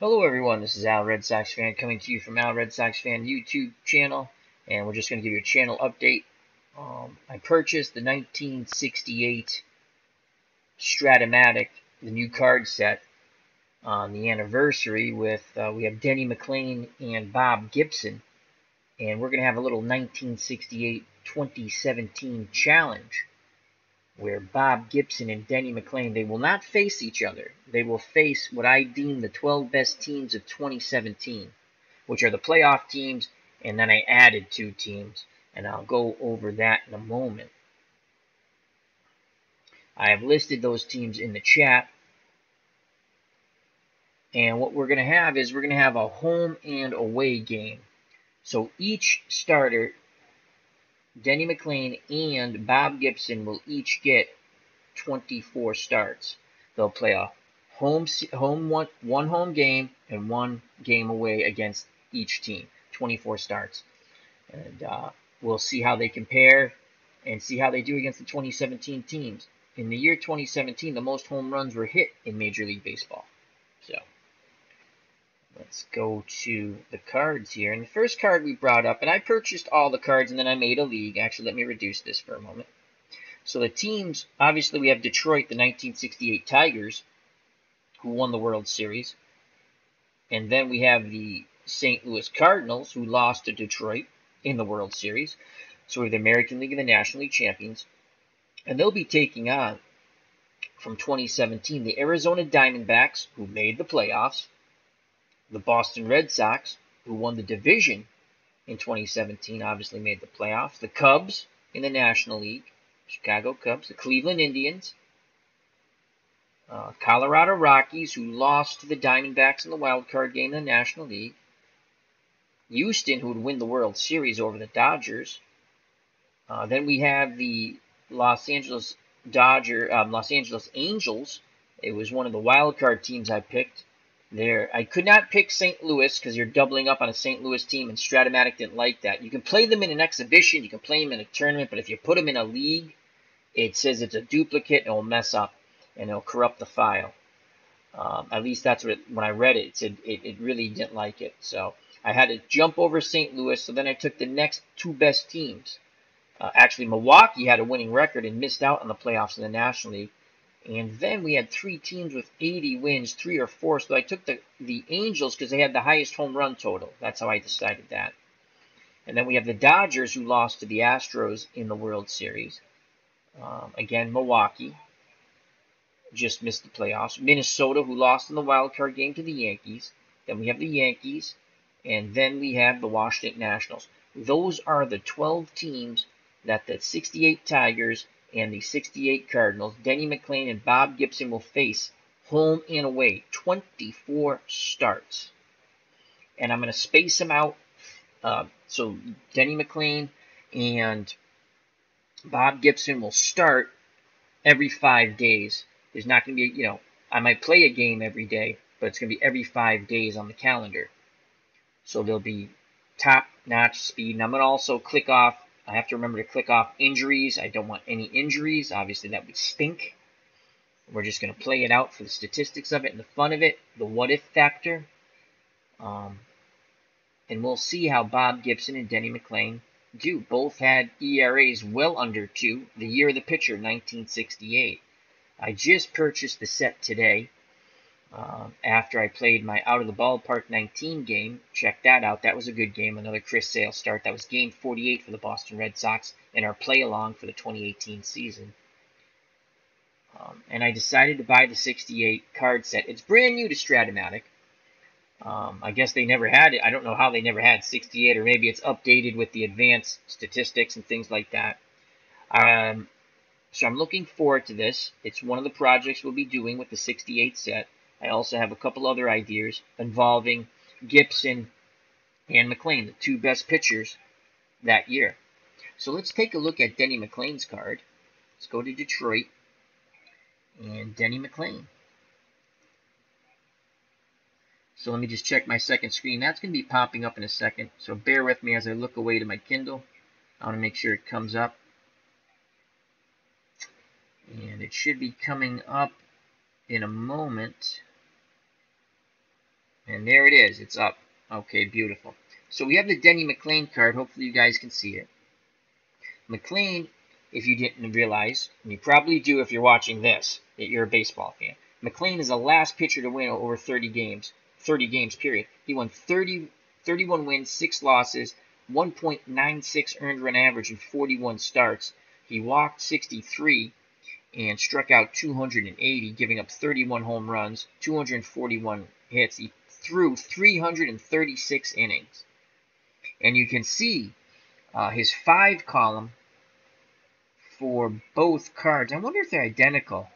Hello everyone, this is Al Red Sox Fan coming to you from Al Red Sox Fan YouTube channel, and we're just going to give you a channel update. I purchased the 1968 Strat-O-Matic, the new card set, on the anniversary with, we have Denny McLain and Bob Gibson, and we're going to have a little 1968 2017 challenge where Bob Gibson and Denny McLain, they will not face each other. They will face what I deem the 12 best teams of 2017, which are the playoff teams, and then I added 2 teams, and I'll go over that in a moment. I have listed those teams in the chat, and what we're going to have is we're going to have a home and away game. So each starter, Denny McLain and Bob Gibson, will each get 24 starts. They'll play a one home game and 1 game away against each team. 24 starts, and we'll see how they compare and see how they do against the 2017 teams. In the year 2017, the most home runs were hit in Major League Baseball. So let's go to the cards here. And the first card we brought up, and I purchased all the cards and then I made a league. Actually, let me reduce this for a moment. So the teams, obviously we have Detroit, the 1968 Tigers, who won the World Series. And then we have the St. Louis Cardinals, who lost to Detroit in the World Series. So we have the American League and the National League champions. And they'll be taking on, from 2017, the Arizona Diamondbacks, who made the playoffs, the Boston Red Sox, who won the division in 2017, obviously made the playoffs, the Cubs in the National League, Chicago Cubs, the Cleveland Indians, Colorado Rockies, who lost to the Diamondbacks in the wild card game in the National League, Houston, who would win the World Series over the Dodgers. Then we have the Los Angeles Angels. It was one of the wild card teams I picked. I could not pick St. Louis because you're doubling up on a St. Louis team, and Strat-O-Matic didn't like that. You can play them in an exhibition, you can play them in a tournament, but if you put them in a league, it says it's a duplicate and it'll mess up and it'll corrupt the file. At least that's what when I read it, it said it really didn't like it. So I had to jump over St. Louis, so then I took the next 2 best teams. Actually, Milwaukee had a winning record and missed out on the playoffs in the National League. And then we had 3 teams with 80 wins, 3 or 4. So I took the Angels because they had the highest home run total. That's how I decided that. And then we have the Dodgers, who lost to the Astros in the World Series. Again, Milwaukee just missed the playoffs. Minnesota, who lost in the wild card game to the Yankees. Then we have the Yankees. And then we have the Washington Nationals. Those are the 12 teams that the 68 Tigers and the 68 Cardinals, Denny McLain and Bob Gibson, will face home and away. 24 starts. And I'm going to space them out. So Denny McLain and Bob Gibson will start every 5 days. There's not going to be, I might play a game every day, but it's going to be every 5 days on the calendar. So there'll be top-notch speed. And I'm going to also click off, I have to remember to click off injuries. I don't want any injuries. Obviously, that would stink. We're just going to play it out for the statistics of it and the fun of it, the what-if factor. And we'll see how Bob Gibson and Denny McLain do. Both had ERAs well under 2. The year of the pitcher, 1968. I just purchased the set today after I played my Out of the Ballpark 19 game. Check that out. That was a good game. Another Chris Sale start. That was game 48 for the Boston Red Sox in our play-along for the 2018 season. And I decided to buy the 68 card set. It's brand new to Strat-O-Matic. I guess they never had it. I don't know how they never had 68, or maybe it's updated with the advanced statistics and things like that. So I'm looking forward to this. It's one of the projects we'll be doing with the 68 set. I also have a couple other ideas involving Gibson and McLain, the 2 best pitchers that year. So let's take a look at Denny McLain's card. Let's go to Detroit and Denny McLain. So let me just check my second screen. That's going to be popping up in a second. So bear with me as I look away to my Kindle. I want to make sure it comes up. And it should be coming up in a moment. And there it is. It's up. Okay, beautiful. So we have the Denny McLain card. Hopefully you guys can see it. McLain, if you didn't realize, and you probably do if you're watching this, that you're a baseball fan. McLain is the last pitcher to win over 30 games, period. He won 31 wins, 6 losses, 1.96 earned run average in 41 starts. He walked 63 and struck out 280, giving up 31 home runs, 241 hits. He threw 336 innings. And you can see his 5 column for both cards. I wonder if they're identical.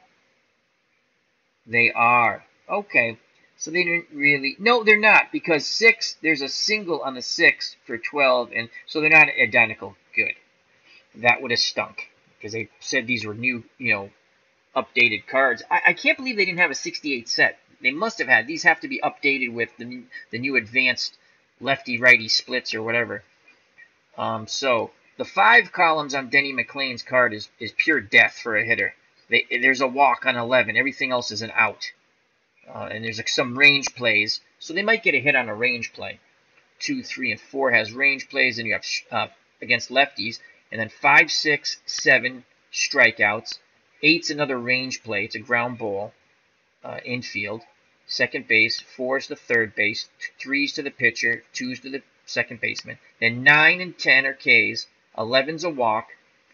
They are. Okay. So they didn't really... No, they're not, because 6, there's a single on the 6 for 12, and so they're not identical. Good. That would have stunk, because they said these were new, updated cards. I can't believe they didn't have a 68 set. They must have had. These have to be updated with the new advanced lefty-righty splits or whatever. So the 5 columns on Denny McLain's card is pure death for a hitter. There's a walk on 11. Everything else is an out. And there's some range plays. So they might get a hit on a range play. 2, 3, and 4 has range plays. And you have against lefties. And then 5, 6, 7 strikeouts. 8's another range play. It's a ground ball. Infield. Second base. 4's the third base. 3's to the pitcher. 2's to the second baseman. Then 9 and 10 are Ks. 11's a walk.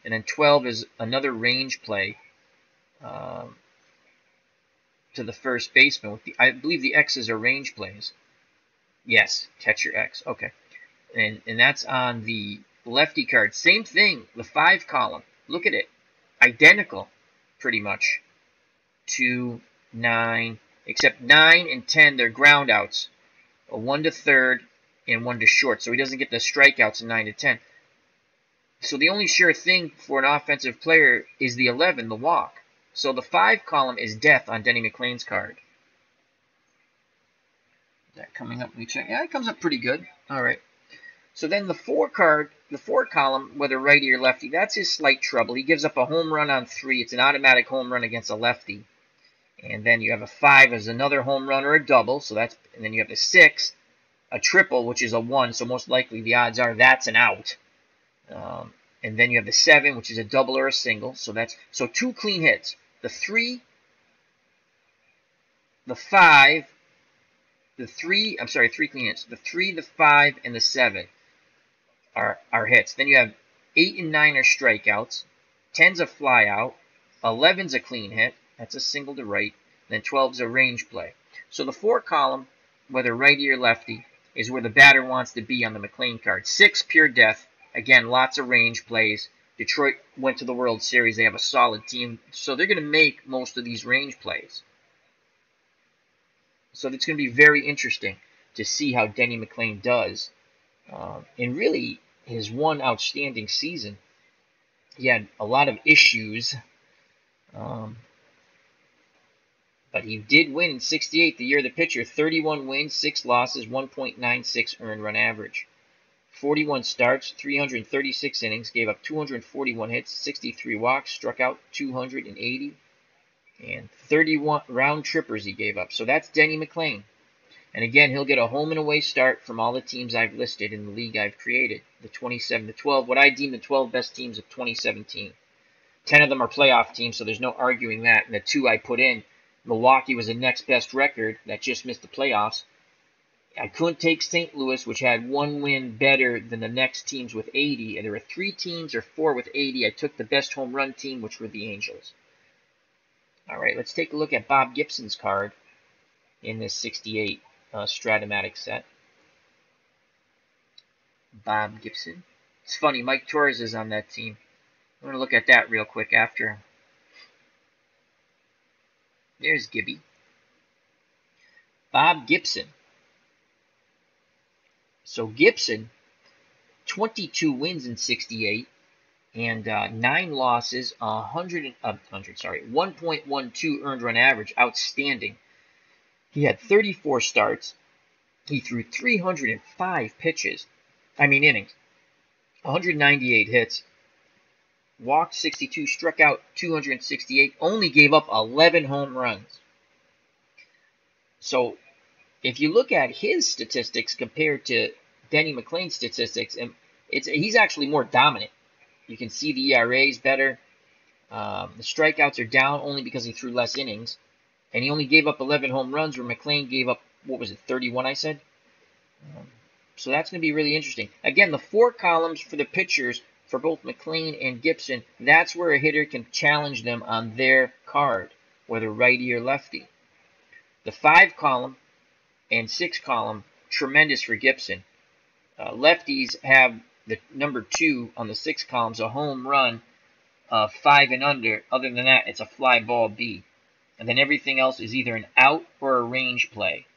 And then 12 is another range play to the first baseman. I believe the X's are range plays. Yes, catcher X. Okay. And that's on the lefty card. Same thing, the 5 column. Look at it. Identical, pretty much, to 9, except 9 and 10, they're ground outs. 1 to third and 1 to short. So he doesn't get the strikeouts in 9 to 10. So the only sure thing for an offensive player is the 11, the walk. So the 5 column is death on Denny McLain's card. Is that coming up? Let me check. Yeah, it comes up pretty good. All right. So then the 4 column, whether righty or lefty, that's his slight trouble. He gives up a home run on 3. It's an automatic home run against a lefty. And then you have a 5 as another home run or a double. So that's, and then you have the 6, a triple, which is a 1. So most likely the odds are that's an out. And then you have the 7, which is a double or a single. So 2 clean hits. The 3, the 5, the 3, I'm sorry, 3 clean hits. The 3, the 5, and the 7 are hits. Then you have 8 and 9 are strikeouts. 10's a fly out. 11's a clean hit. That's a single to right. Then 12's a range play. So the 4 column, whether righty or lefty, is where the batter wants to be on the McLain card. 6, pure death. Again, lots of range plays. Detroit went to the World Series. They have a solid team. So they're going to make most of these range plays. So it's going to be very interesting to see how Denny McLain does. And really, his one outstanding season. He had a lot of issues. But he did win in 68, the year of the pitcher. 31 wins, 6 losses, 1.96 earned run average. 41 starts, 336 innings, gave up 241 hits, 63 walks, struck out 280, and 31 round trippers he gave up. So that's Denny McLain. And again, he'll get a home and away start from all the teams I've listed in the league I've created. The 27 to 12, what I deem the 12 best teams of 2017. 10 of them are playoff teams, so there's no arguing that. And the 2 I put in, Milwaukee was the next best record that just missed the playoffs. I couldn't take St. Louis, which had 1 win better than the next teams with 80. And there were 3 teams or 4 with 80. I took the best home run team, which were the Angels. All right, let's take a look at Bob Gibson's card in this 68 Strat-O-Matic set. Bob Gibson. It's funny, Mike Torres is on that team. I'm going to look at that real quick after. There's Gibby. Bob Gibson. So Gibson, 22 wins in 68 and 9 losses, 1.12 earned run average, outstanding. He had 34 starts. He threw 305 innings, 198 hits, walked 62, struck out 268, only gave up 11 home runs. So if you look at his statistics compared to Denny McLain's statistics, and he's actually more dominant. You can see the ERA is better. The strikeouts are down only because he threw less innings. And he only gave up 11 home runs, where McLain gave up, what was it, 31, I said? So that's going to be really interesting. Again, the 4 columns for the pitchers, for both McLain and Gibson, that's where a hitter can challenge them on their card, whether righty or lefty. The 5 column and 6 column, tremendous for Gibson. Lefties have the number 2 on the 6 columns, a home run, 5 and under. Other than that, it's a fly ball B. And then everything else is either an out or a range play.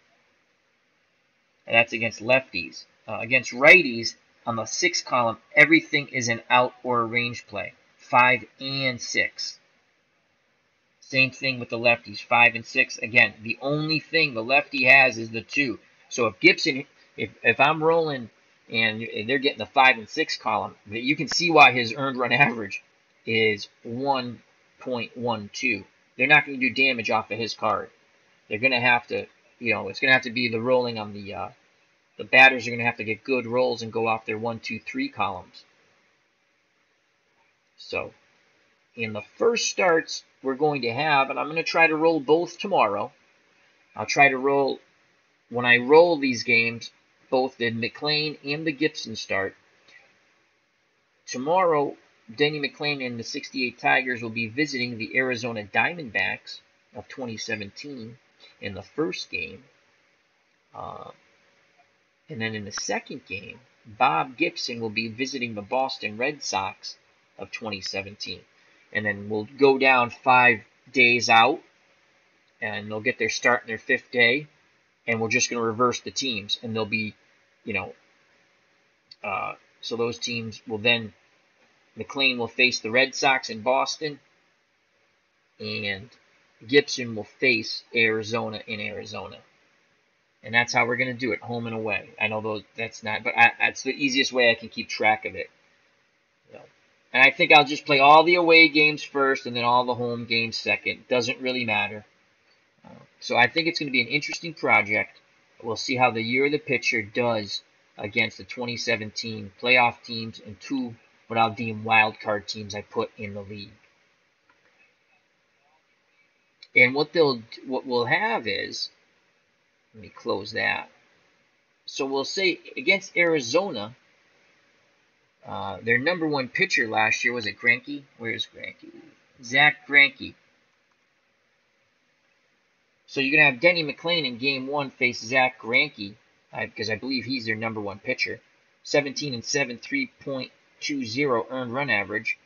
And that's against lefties. Against righties, on the 6 column, everything is an out or a range play. 5 and 6. Same thing with the lefties, 5 and 6. Again, the only thing the lefty has is the 2. So if Gibson, if I'm rolling and they're getting the 5 and 6 column, you can see why his earned run average is 1.12. They're not going to do damage off of his card. They're going to have to, it's going to have to be the rolling on the batters are going to have to get good rolls and go off their 1, 2, 3 columns. So, in the first starts we're going to have, and I'm going to try to roll both tomorrow. I'll try to roll, when I roll these games, both the McLain and the Gibson start. Tomorrow, Denny McLain and the 68 Tigers will be visiting the Arizona Diamondbacks of 2017 in the first game. And then in the second game, Bob Gibson will be visiting the Boston Red Sox of 2017. And then we'll go down 5 days out, and they'll get their start in their 5th day, and we're just going to reverse the teams. And they'll be, so those teams will then, McLain will face the Red Sox in Boston, and Gibson will face Arizona in Arizona. And that's how we're going to do it, home and away. I know that's not, but that's the easiest way I can keep track of it. And I think I'll just play all the away games first and then all the home games second. Doesn't really matter. So I think it's going to be an interesting project. We'll see how the year of the pitcher does against the 2017 playoff teams and 2 what I'll deem wild card teams I put in the league. And what we'll have is, let me close that. So we'll say against Arizona, their number 1 pitcher last year, was it Greinke? Where's Greinke? Zach Greinke. So you're going to have Denny McLain in Game 1 face Zach Greinke, because I believe he's their number 1 pitcher. 17 and 7, 3.20 earned run average.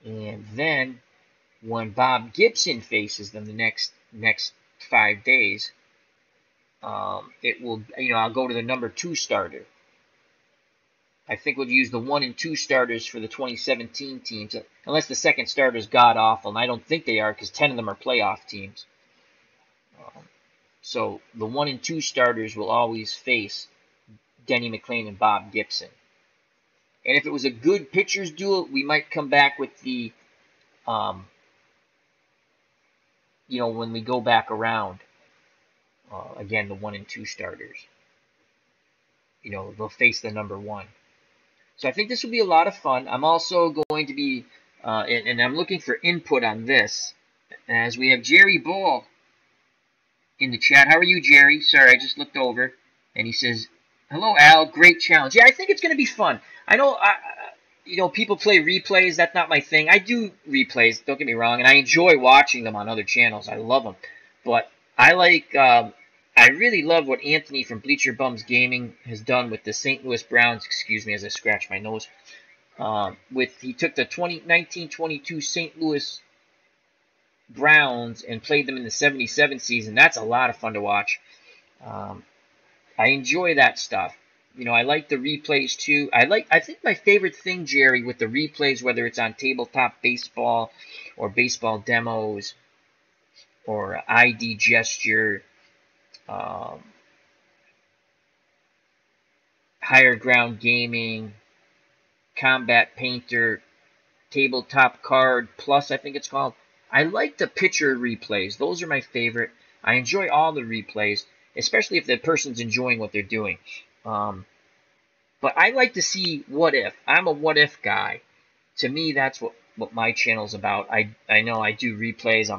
And then when Bob Gibson faces them the next 5 days, it will, I'll go to the number 2 starter. I think we'll use the 1 and 2 starters for the 2017 teams, unless the second starter is god-awful, and I don't think they are, because 10 of them are playoff teams. So the 1 and 2 starters will always face Denny McLain and Bob Gibson. And if it was a good pitcher's duel, we might come back with the, when we go back around, again, the 1 and 2 starters. They'll face the number 1. So I think this will be a lot of fun. I'm also going to be, and I'm looking for input on this, as we have Jerry Ball in the chat. How are you, Jerry? Sorry, I just looked over, and he says, "Hello, Al. Great challenge." Yeah, I think it's going to be fun. I know, people play replays. That's not my thing. I do replays, don't get me wrong, and I enjoy watching them on other channels. I love them. But I really love what Anthony from Bleacher Bums Gaming has done with the St. Louis Browns. Excuse me as I scratch my nose. He took the 1922 St. Louis Browns and played them in the 77 season. That's a lot of fun to watch. I enjoy that stuff. I like the replays too. I think my favorite thing, Jerry, with the replays, whether it's on Tabletop Baseball or Baseball Demos or ID Gesture, Higher Ground Gaming, Combat Painter, Tabletop Card Plus, I think it's called. I like the pitcher replays. Those are my favorite. I enjoy all the replays, especially if the person's enjoying what they're doing. But I like to see what if. I'm a what if guy. To me, that's what my channel's about. I know I do replays.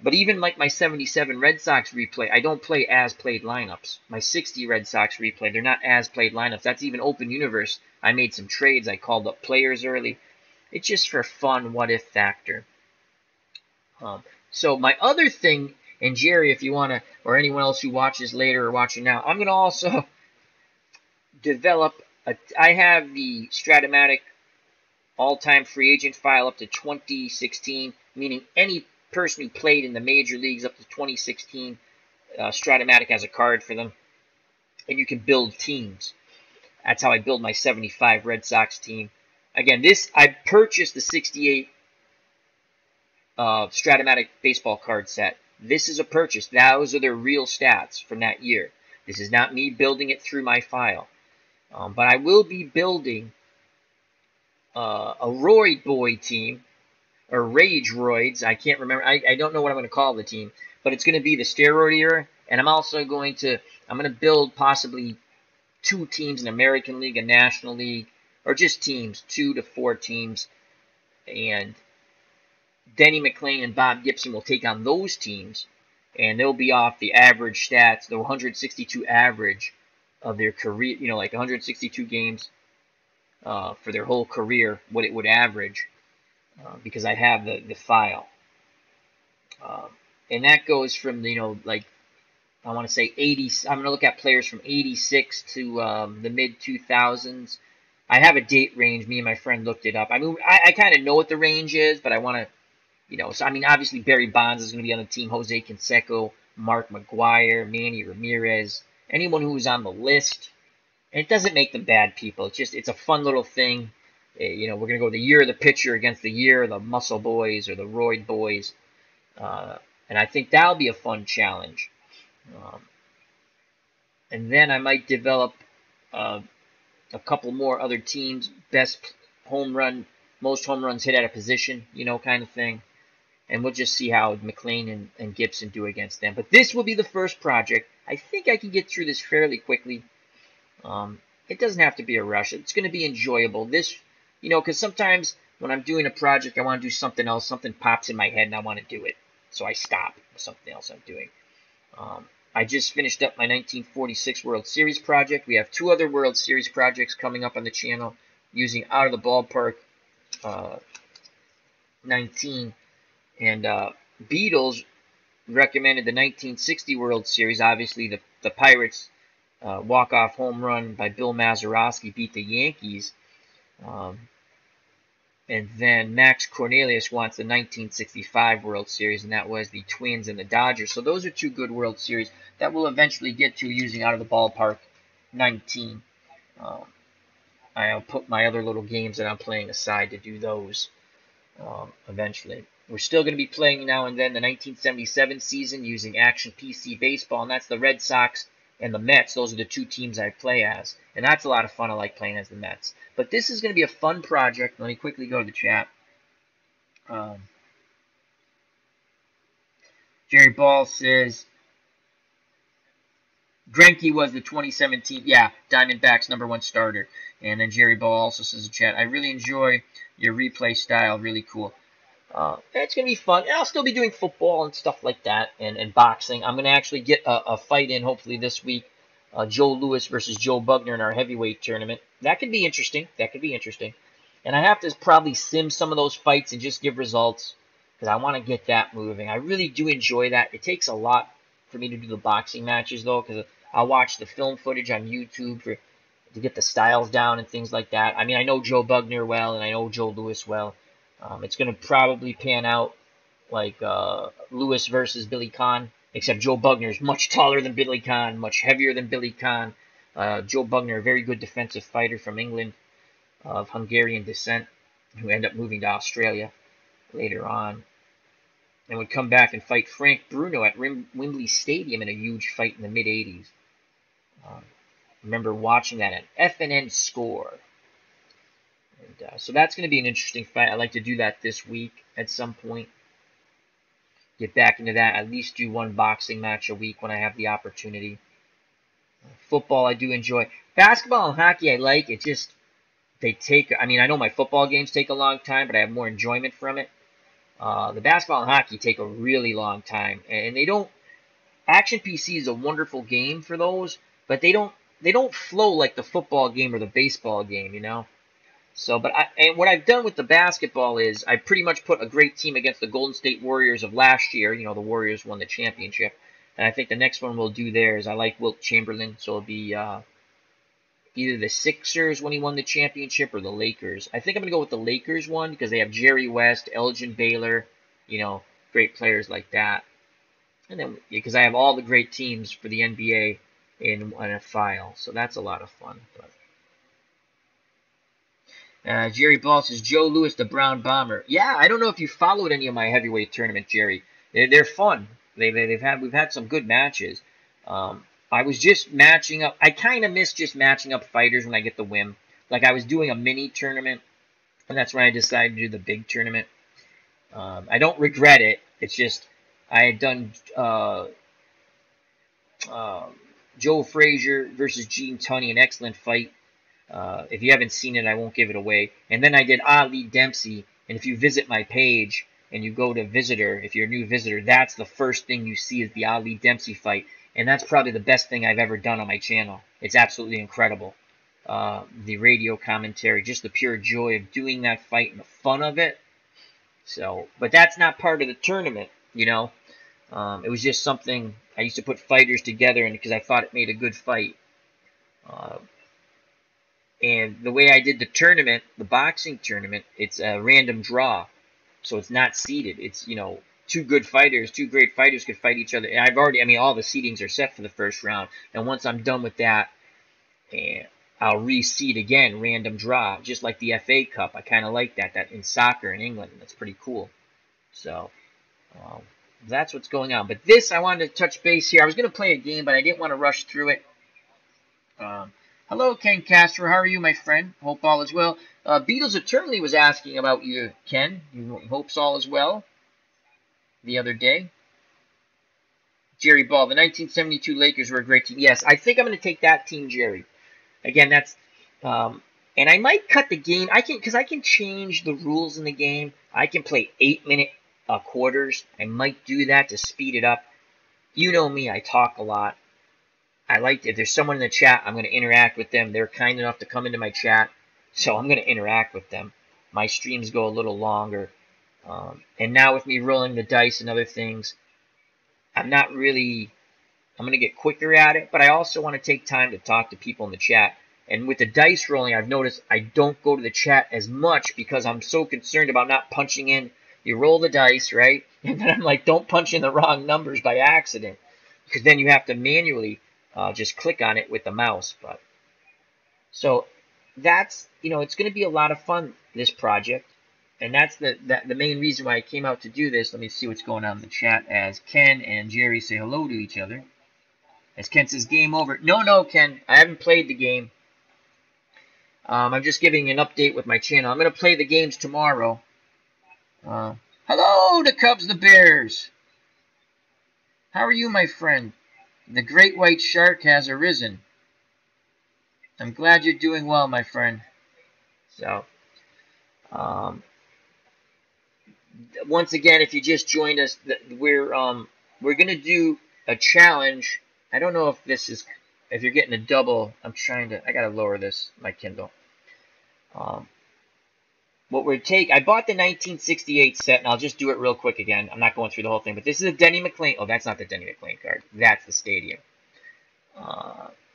But even like my 77 Red Sox replay, I don't play as played lineups. My 60 Red Sox replay, they're not as played lineups. That's even open universe. I made some trades. I called up players early. It's just for fun, what if factor. So my other thing, and Jerry, if you want to, or anyone else who watches later or watching now, I'm going to also develop, I have the Strat-O-Matic all-time free agent file up to 2016, meaning any person who played in the major leagues up to 2016, Strat-O-Matic has a card for them, and you can build teams. That's how I build my 75 Red Sox team. Again, I purchased the 68 Strat-O-Matic baseball card set. This is a purchase. Those are their real stats from that year. This is not me building it through my file. But I will be building a Roid Boy team, or Rage Roids. I can't remember. I don't know what I'm going to call the team, but it's going to be the steroid era. And I'm also going to build possibly 2 teams in American League, a National League, or just teams, 2 to 4 teams. And Denny McLain and Bob Gibson will take on those teams, and they'll be off the average stats, the 162 average of their career, like 162 games for their whole career, what it would average, because I have the file. And that goes from, like, I want to say 80, I'm going to look at players from 86 to the mid-2000s. I have a date range. Me and my friend looked it up. I mean, I kind of know what the range is, but I want to, so I mean, obviously Barry Bonds is going to be on the team, Jose Canseco, Mark McGwire, Manny Ramirez, anyone who was on the list. And it doesn't make them bad people. It's a fun little thing. We're going to go the year of the pitcher against the year of the Muscle Boys or the Roid Boys. And I think that'll be a fun challenge. And then I might develop a couple more other teams, best home run, most home runs hit at a position, kind of thing. And we'll just see how McLain and Gibson do against them. But this will be the first project. I think I can get through this fairly quickly. It doesn't have to be a rush. It's going to be enjoyable. Because sometimes when I'm doing a project, I want to do something else. Something pops in my head and I want to do it. So I stop with something else I'm doing. I just finished up my 1946 World Series project. We have 2 other World Series projects coming up on the channel using Out of the Ballpark 19. And Beatles recommended the 1960 World Series. Obviously, the Pirates walk-off home run by Bill Mazeroski beat the Yankees. And then Max Cornelius wants the 1965 World Series, and that was the Twins and the Dodgers. So those are 2 good World Series that we'll eventually get to using Out of the Ballpark 19. I'll put my other little games that I'm playing aside to do those eventually. We're still going to be playing now and then the 1977 season using Action PC Baseball, and that's the Red Sox and the Mets. Those are the 2 teams I play as, and that's a lot of fun. I like playing as the Mets. But this is going to be a fun project. Let me quickly go to the chat. Jerry Ball says, Greinke was the 2017, Diamondbacks #1 starter. And then Jerry Ball also says in chat, I really enjoy your replay style. Really cool. It's going to be fun. And I'll still be doing football and stuff like that, and boxing. I'm going to actually get a fight in hopefully this week. Joe Louis versus Joe Bugner in our heavyweight tournament. That could be interesting. And I have to probably sim some of those fights and just give results because I want to get that moving. I really do enjoy that. It takes a lot for me to do the boxing matches, though, because I'll watch the film footage on YouTube to get the styles down and things like that. I mean, I know Joe Bugner well, and I know Joe Louis well. It's going to probably pan out like Louis versus Billy Conn, except Joe Bugner is much taller than Billy Conn, much heavier than Billy Conn. Joe Bugner, a very good defensive fighter from England of Hungarian descent, who ended up moving to Australia later on, and would come back and fight Frank Bruno at Wembley Stadium in a huge fight in the mid-'80s. Remember watching that at FNN Score. And, so that's going to be an interesting fight. I'd like to do that this week at some point. get back into that. At least do one boxing match a week when I have the opportunity. Football I do enjoy. Basketball and hockey I like. It just, they take, I mean, I know my football games take a long time, but I have more enjoyment from it. The basketball and hockey take a really long time, and they don't. Action PC is a wonderful game for those, but they don't flow like the football game or the baseball game, you know. So, and what I've done with the basketball is I pretty much put a great team against the Golden State Warriors of last year. You know, the Warriors won the championship, and I think the next one we'll do there is I like Wilt Chamberlain, so it'll be either the Sixers when he won the championship or the Lakers. I think I'm going to go with the Lakers one because they have Jerry West, Elgin Baylor, you know, great players like that. And then, because I have all the great teams for the NBA in a file, so that's a lot of fun. Jerry Ball says, Joe Louis, the Brown Bomber. Yeah, I don't know if you followed any of my heavyweight tournament, Jerry. They're fun. We've had some good matches. I was just matching up. I kind of miss just matching up fighters when I get the whim. Like I was doing a mini tournament, and that's when I decided to do the big tournament. I don't regret it. It's just I had done Joe Frazier versus Gene Tunney, an excellent fight. If you haven't seen it, I won't give it away. And then I did Ali Dempsey. And if you visit my page and you go to visitor, if you're a new visitor, that's the first thing you see is the Ali Dempsey fight. And that's probably the best thing I've ever done on my channel. It's absolutely incredible. The radio commentary, just the pure joy of doing that fight and the fun of it. So, but that's not part of the tournament, you know. It was just something I used to put fighters together, and because I thought it made a good fight. And the way I did the tournament, the boxing tournament, it's a random draw, so it's not seeded. It's, you know, two great fighters could fight each other. And all the seedings are set for the first round. And once I'm done with that, and I'll reseed again, random draw, just like the FA Cup. I kind of like that in soccer in England. That's pretty cool. So that's what's going on. But this, I wanted to touch base here. I was going to play a game, but I didn't want to rush through it. Hello, Ken Castro. How are you, my friend? Hope all is well. Beatles Eternally was asking about you, Ken. He hopes all is well. The other day. Jerry Ball, the 1972 Lakers were a great team. Yes, I think I'm going to take that team, Jerry. Again, that's, and I might cut the game. Because I can change the rules in the game. I can play 8-minute quarters. I might do that to speed it up. You know me, I talk a lot. If there's someone in the chat, I'm going to interact with them. They're kind enough to come into my chat, so I'm going to interact with them. My streams go a little longer. And now with me rolling the dice and other things, I'm going to get quicker at it, but I also want to take time to talk to people in the chat. And with the dice rolling, I've noticed I don't go to the chat as much because I'm so concerned about not punching in. You roll the dice, right? And then I'm like, don't punch in the wrong numbers by accident, because then you have to manually just click on it with the mouse. But so that's, it's going to be a lot of fun, this project. And that's the main reason why I came out to do this. Let me see what's going on in the chat as Ken and Jerry say hello to each other. As Ken says, game over. No, Ken, I haven't played the game. I'm just giving an update with my channel. I'm going to play the games tomorrow. Hello to Cubs the Bears. How are you, my friend? The great white shark has arisen. I'm glad you're doing well, my friend. So, once again, if you just joined us, we're going to do a challenge. I don't know if you're getting a double. I got to lower this, my Kindle. What we'll take, I bought the 1968 set, and I'll just do it real quick again. I'm not going through the whole thing, but this is a Denny McLain. Oh, that's not the Denny McLain card. That's the Stadium.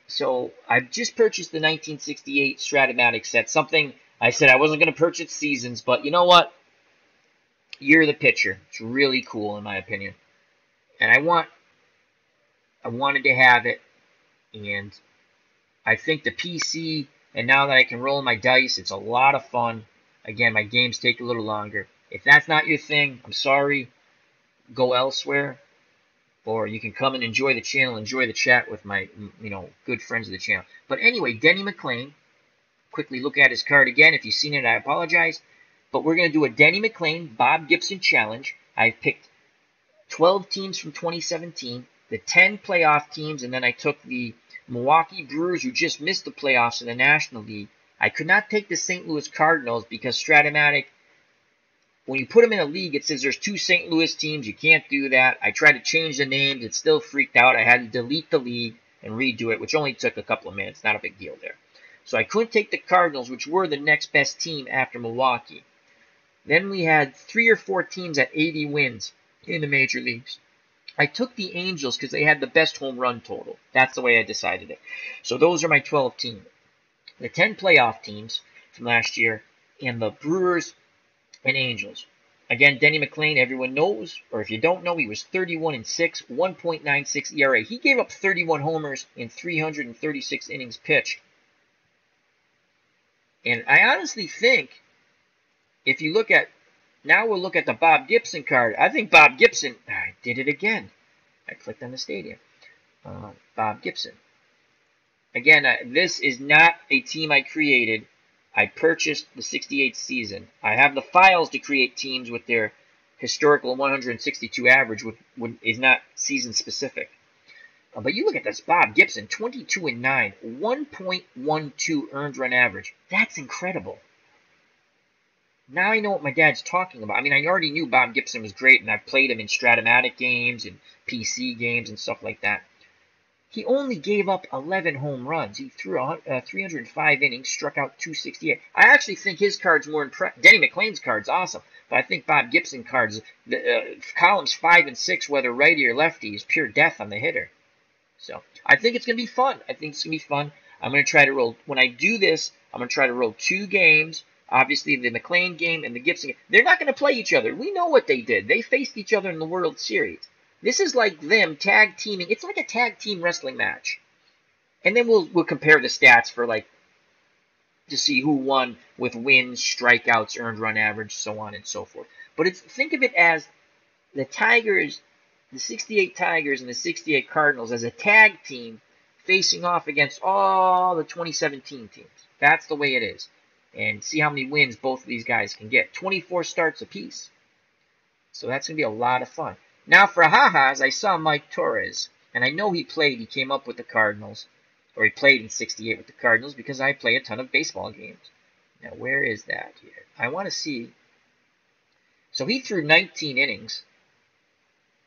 So I've just purchased the 1968 Strat-O-Matic set. Something I said I wasn't going to purchase seasons, but you know what? You're the pitcher. It's really cool, in my opinion. And I wanted to have it, and I think the PC, and now that I can roll my dice, it's a lot of fun. Again, my games take a little longer. If that's not your thing, I'm sorry. Go elsewhere. Or you can come and enjoy the channel, enjoy the chat with my, good friends of the channel. But anyway, Denny McLain. Quickly look at his card again. If you've seen it, I apologize. But we're going to do a Denny McLain Bob Gibson challenge. I've picked 12 teams from 2017, the 10 playoff teams, and then I took the Milwaukee Brewers, who just missed the playoffs in the National League. I could not take the St. Louis Cardinals because Strat-O-Matic, when you put them in a league, it says there's 2 St. Louis teams. You can't do that. I tried to change the names. It still freaked out. I had to delete the league and redo it, which only took a couple of minutes. Not a big deal there. So I couldn't take the Cardinals, which were the next best team after Milwaukee. Then we had 3 or 4 teams at 80 wins in the major leagues. I took the Angels because they had the best home run total. That's the way I decided it. So those are my 12 teams. The 10 playoff teams from last year, and the Brewers and Angels. Again, Denny McLain, everyone knows, or if you don't know, he was 31-6, 1.96 ERA. He gave up 31 homers in 336 innings pitched. And I honestly think, if you look at, now we'll look at the Bob Gibson card. I think Bob Gibson, I did it again. I clicked on the stadium. Bob Gibson. Again, this is not a team I created. I purchased the 68th season. I have the files to create teams with their historical 162 average, which is not season specific. But you look at this Bob Gibson, 22-9, 1.12 earned run average. That's incredible. Now I know what my dad's talking about. I mean, I already knew Bob Gibson was great, and I've played him in Strat-O-Matic games and PC games and stuff like that. He only gave up 11 home runs. He threw 305 innings, struck out 268. I actually think his card's more impressive. Denny McLain's card's awesome, but I think Bob Gibson card's, columns 5 and 6, whether righty or lefty, is pure death on the hitter. So I think it's going to be fun. I'm going to try to roll, when I do this, I'm going to try to roll 2 games. Obviously, the McLain game and the Gibson game. They're not going to play each other. We know what they did. They faced each other in the World Series. This is like them tag teaming. It's like a tag team wrestling match. And then we'll compare the stats for to see who won with wins, strikeouts, earned run average, so on and so forth. But think of it as the Tigers, the 68 Tigers and the 68 Cardinals as a tag team facing off against all the 2017 teams. That's the way it is. And see how many wins both of these guys can get. 24 starts apiece. So that's going to be a lot of fun. Now for ha-has, I saw Mike Torres. And I know he came up with the Cardinals. Or he played in 68 with the Cardinals because I play a ton of baseball games. Now where is that here? I want to see. So he threw 19 innings.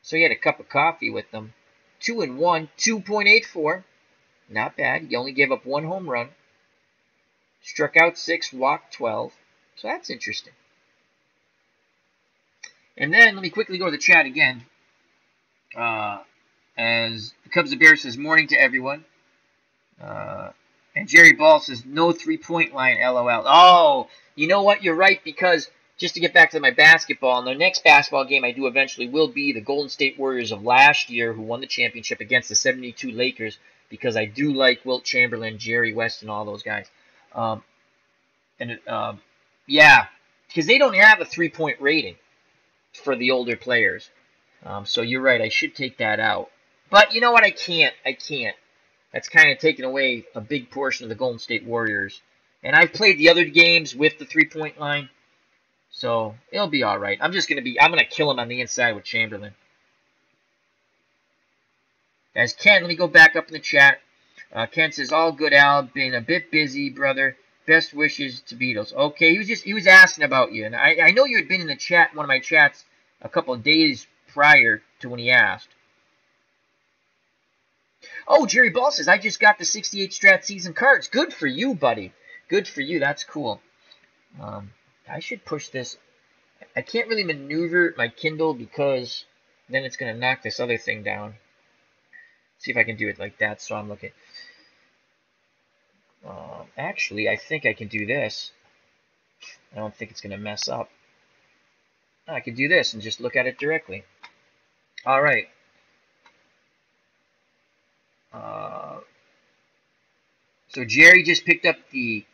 So he had a cup of coffee with them. 2-1, 2.84. Not bad. He only gave up 1 home run. Struck out 6, walked 12. So that's interesting. And then, let me quickly go to the chat again. As the Cubs and Bears says, morning to everyone. And Jerry Ball says, no 3-point line, LOL. Oh, you know what? You're right, because just to get back to my basketball, and the next basketball game I do eventually will be the Golden State Warriors of last year, who won the championship against the 72 Lakers, because I do like Wilt Chamberlain, Jerry West, and all those guys. Yeah, because they don't have a 3-point rating for the older players. So you're right, I should take that out. But you know what, I can't. That's kind of taking away a big portion of the Golden State Warriors. And I've played the other games with the 3-point line. So it'll be all right. I'm going to kill him on the inside with Chamberlain. As Ken, let me go back up in the chat. Ken says, all good, Al. Been a bit busy, brother. Best wishes to Beatles. Okay, he was asking about you. And I know you had been in the chat, one of my chats, a couple of days prior to when he asked. Oh, Jerry Ball says, I just got the 68 Strat season cards. Good for you, buddy. Good for you. That's cool. I should push this. I can't really maneuver my Kindle because then it's going to knock this other thing down. See if I can do it like that. So I'm looking. Actually, I think I can do this. I don't think it's going to mess up. I can do this and just look at it directly. All right. So Jerry just picked up the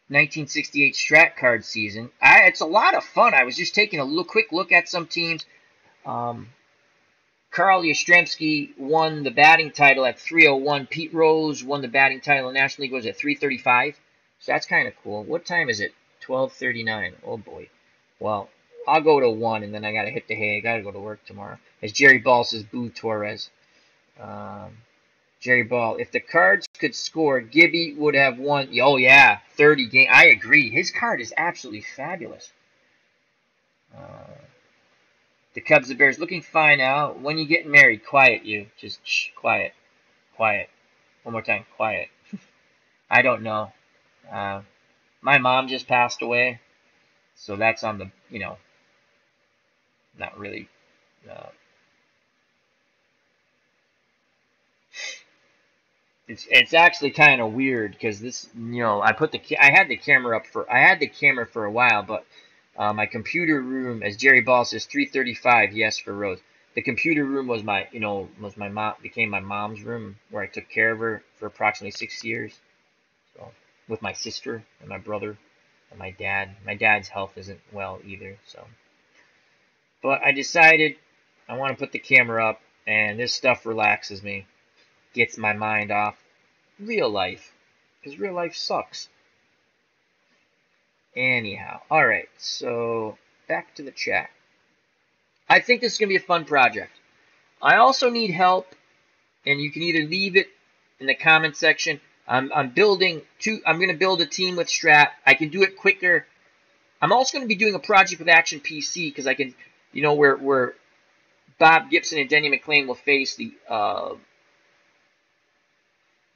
1968 Strat card season. It's a lot of fun. I was just taking a quick look at some teams. Carl Yastrzemski won the batting title at 301. Pete Rose won the batting title in the National League was at 335. So that's kind of cool. What time is it? 12:39. Oh boy. Well, I'll go to 1, and then I got to hit the hay. I got to go to work tomorrow. As Jerry Ball says, boo Torres. Jerry Ball, if the Cards could score, Gibby would have won. Oh, yeah, 30 game. I agree. His card is absolutely fabulous. The Cubs, the Bears, looking fine now. When you getting married? Quiet, you. Just shh, quiet. Quiet. One more time, quiet. I don't know. My mom just passed away, so that's on the, not really. It's actually kind of weird because this, I had the camera for a while, but my computer room, as Jerry Ball says, 335, yes for Rose. The computer room was became my mom's room where I took care of her for approximately 6 years. So, with my sister and my brother and my dad. My dad's health isn't well either, so. But I decided I want to put the camera up, and this stuff relaxes me, gets my mind off real life, because real life sucks. Anyhow, alright, so back to the chat. I think this is going to be a fun project. I also need help, and you can either leave it in the comment section. I'm going to build a team with Strat. I can do it quicker. I'm also going to be doing a project with Action PC, because I can, where Bob Gibson and Denny McLain will face the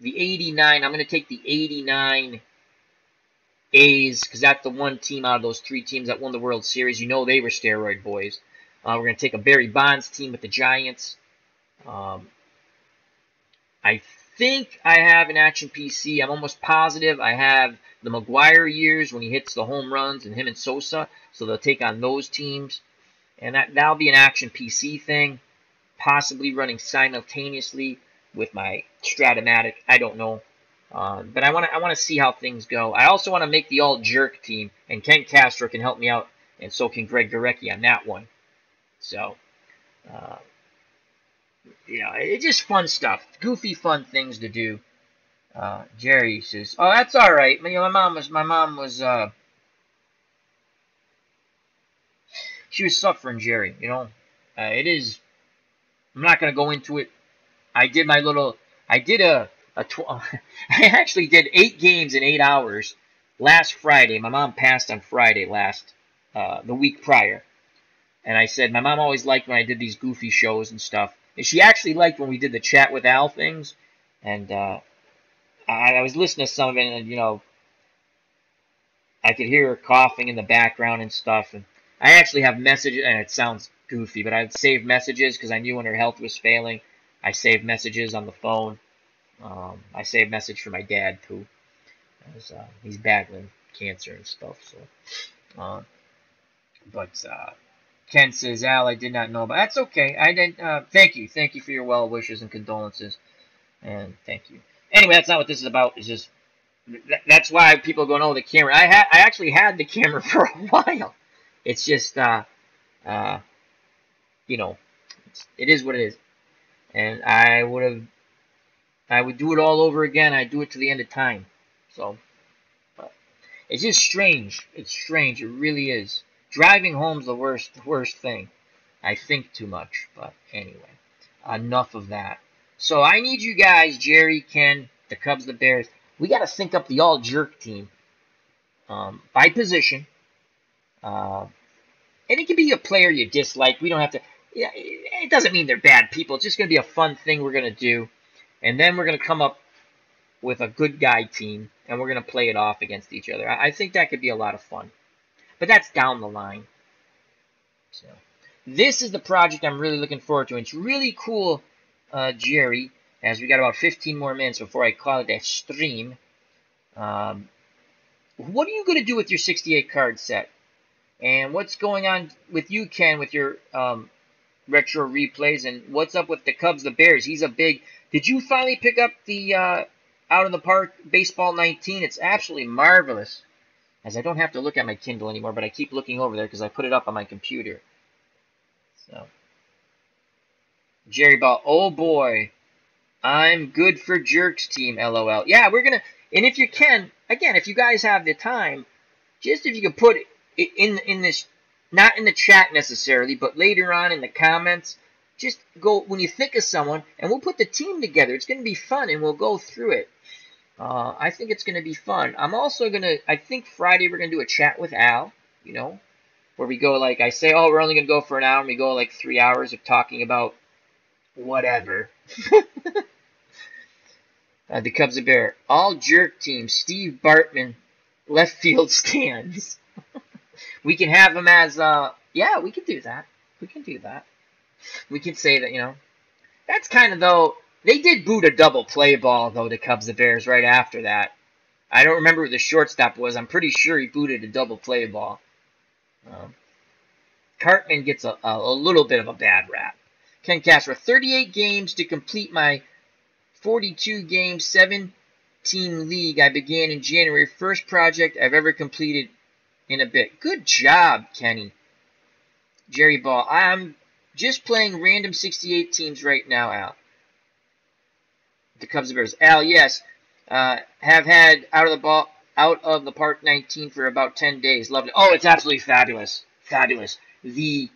89. I'm going to take the 89 A's, because that's the one team out of those 3 teams that won the World Series. They were steroid boys. We're going to take a Barry Bonds team with the Giants. I think I have an Action PC. I'm almost positive I have the McGuire years when he hits the home runs, and him and Sosa. So they'll take on those teams. And that'll be an Action PC thing, possibly running simultaneously with my Strat-O-Matic. I don't know. But I want to see how things go. I also want to make the all-jerk team, and Ken Castro can help me out, and so can Greg Gorecki on that one. So, it's just fun stuff. Goofy, fun things to do. Jerry says, "Oh, that's all right." My mom was, she was suffering, Jerry. It is. I'm not gonna go into it. I actually did 8 games in 8 hours last Friday. My mom passed on Friday the week prior. And I said, my mom always liked when I did these goofy shows and stuff. And she actually liked when we did the Chat with Al things. And I was listening to some of it, and, I could hear her coughing in the background and stuff. And I actually have messages, and it sounds goofy, but I'd saved messages because I knew when her health was failing. I saved messages on the phone. I saved a message for my dad, too. He's battling cancer and stuff. So, Ken says, "Al, I did not know about." That's okay. I didn't. Thank you for your well wishes and condolences, and thank you. Anyway, that's not what this is about. It's just that's why people go, "Oh, the camera." I actually had the camera for a while. It's just it is what it is, and I would do it all over again. I'd do it to the end of time. So, but it's just strange. It's strange. It really is. Driving home's the worst thing. I think too much, but anyway, enough of that. So I need you guys, Jerry, Ken, the Cubs, the Bears. We got to think up the all-jerk team by position. And it can be a player you dislike. We don't have to. Yeah, it doesn't mean they're bad people. It's just going to be a fun thing we're going to do, and then we're going to come up with a good guy team, and we're going to play it off against each other. I think that could be a lot of fun. But that's down the line. So this is the project I'm really looking forward to. And it's really cool, Jerry, as we got about 15 more minutes before I call it a stream. What are you going to do with your 68 card set? And what's going on with you, Ken, with your retro replays? And what's up with the Cubs, the Bears? He's a big... Did you finally pick up the Out in the Park Baseball 19? It's absolutely marvelous. As I don't have to look at my Kindle anymore, but I keep looking over there because I put it up on my computer. So, Jerry Ball, oh boy, I'm good for Jerks team, LOL. Yeah, we're gonna, and if you can, again, if you guys have the time, just if you could put it in this not in the chat necessarily, but later on in the comments, just go when you think of someone, and we'll put the team together. It's going to be fun, and we'll go through it. I think it's going to be fun. I'm also going to, I think Friday we're going to do a chat with Al, you know, where we go like, I say, oh, we're only going to go for an hour, and we go like 3 hours of talking about whatever. The Cubs and Bear. All jerk team. Steve Bartman, left field stands. We can have him as, yeah, we can do that. We can do that. We can say that, you know. That's kind of, though, they did boot a double play ball, though, the Cubs and Bears right after that. I don't remember who the shortstop was. I'm pretty sure he booted a double play ball. Cartman gets a little bit of a bad rap. Ken Castro, 38 games to complete my 42-game, 7-team league I began in January. First project I've ever completed in a bit. Good job, Kenny. Jerry Ball, I'm just playing random 68 teams right now, Al. The Cubs and Bears. Al, yes. Have had out of the park 19 for about 10 days. Loved it. Oh, it's absolutely fabulous. Fabulous. Do you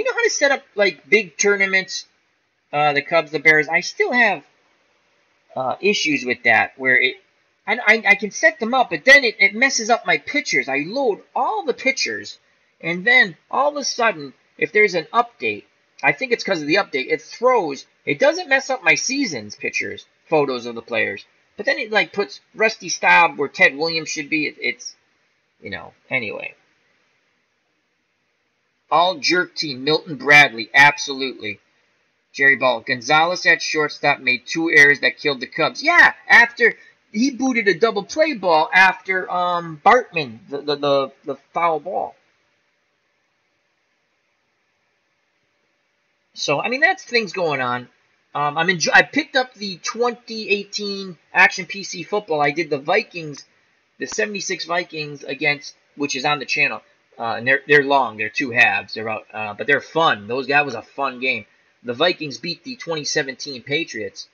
know how to set up like big tournaments? The Cubs, the Bears. I still have issues with that where I can set them up, but then it messes up my pictures. I load all the pictures, and then all of a sudden, if there's an update, I think it's because of the update, it throws. It doesn't mess up my season's pictures, photos of the players, but then it like puts Rusty Staub where Ted Williams should be. It's, you know, anyway. All jerk team. Milton Bradley, absolutely. Jerry Ball. Gonzalez at shortstop made 2 errors that killed the Cubs. Yeah, after he booted a double play ball after Bartman, the foul ball. So I mean that's things going on. I picked up the 2018 Action PC football. I did the Vikings, the 76 Vikings against, which is on the channel. And they're long. They're 2 halves. They're about, but they're fun. That was a fun game. The Vikings beat the 2017 Patriots.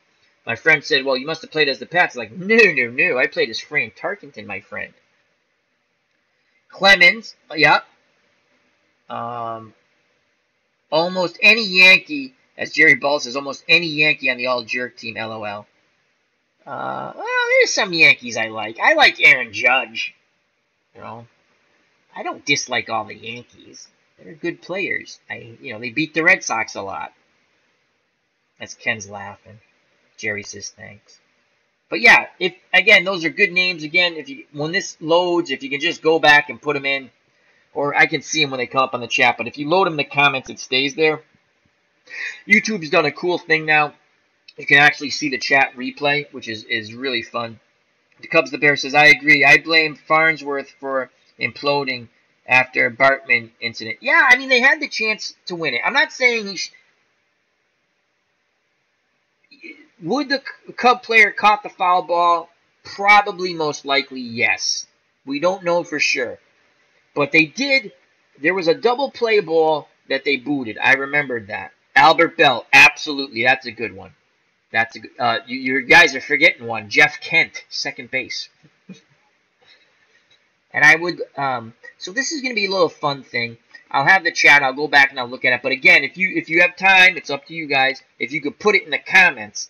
My friend said, well, you must have played as the Pats. Like, no. I played as Frank Tarkenton, my friend. Clemens, yeah. Almost any Yankee, as Jerry Ball says, almost any Yankee on the all-jerk team, LOL. Well, there's some Yankees I like. I like Aaron Judge. You know, I don't dislike all the Yankees. They're good players. They beat the Red Sox a lot. That's Ken's laughing. Jerry says thanks. But yeah, again, those are good names. Again, when this loads, if you can just go back and put them in, or I can see them when they come up on the chat. But if you load them in the comments, it stays there. YouTube's done a cool thing now. You can actually see the chat replay, which is really fun. The Cubs the Bear says, I agree. I blame Farnsworth for imploding after Bartman incident. Yeah, I mean, they had the chance to win it. I'm not saying would the Cub player caught the foul ball? Probably, most likely, yes. We don't know for sure. But they did. There was a double play ball that they booted. I remembered that. Albert Bell, absolutely. That's a good one. That's a good. You guys are forgetting one. Jeff Kent, second base. And I would. So this is going to be a little fun thing. I'll have the chat. I'll go back and I'll look at it. But again, if you have time, it's up to you guys. If you could put it in the comments,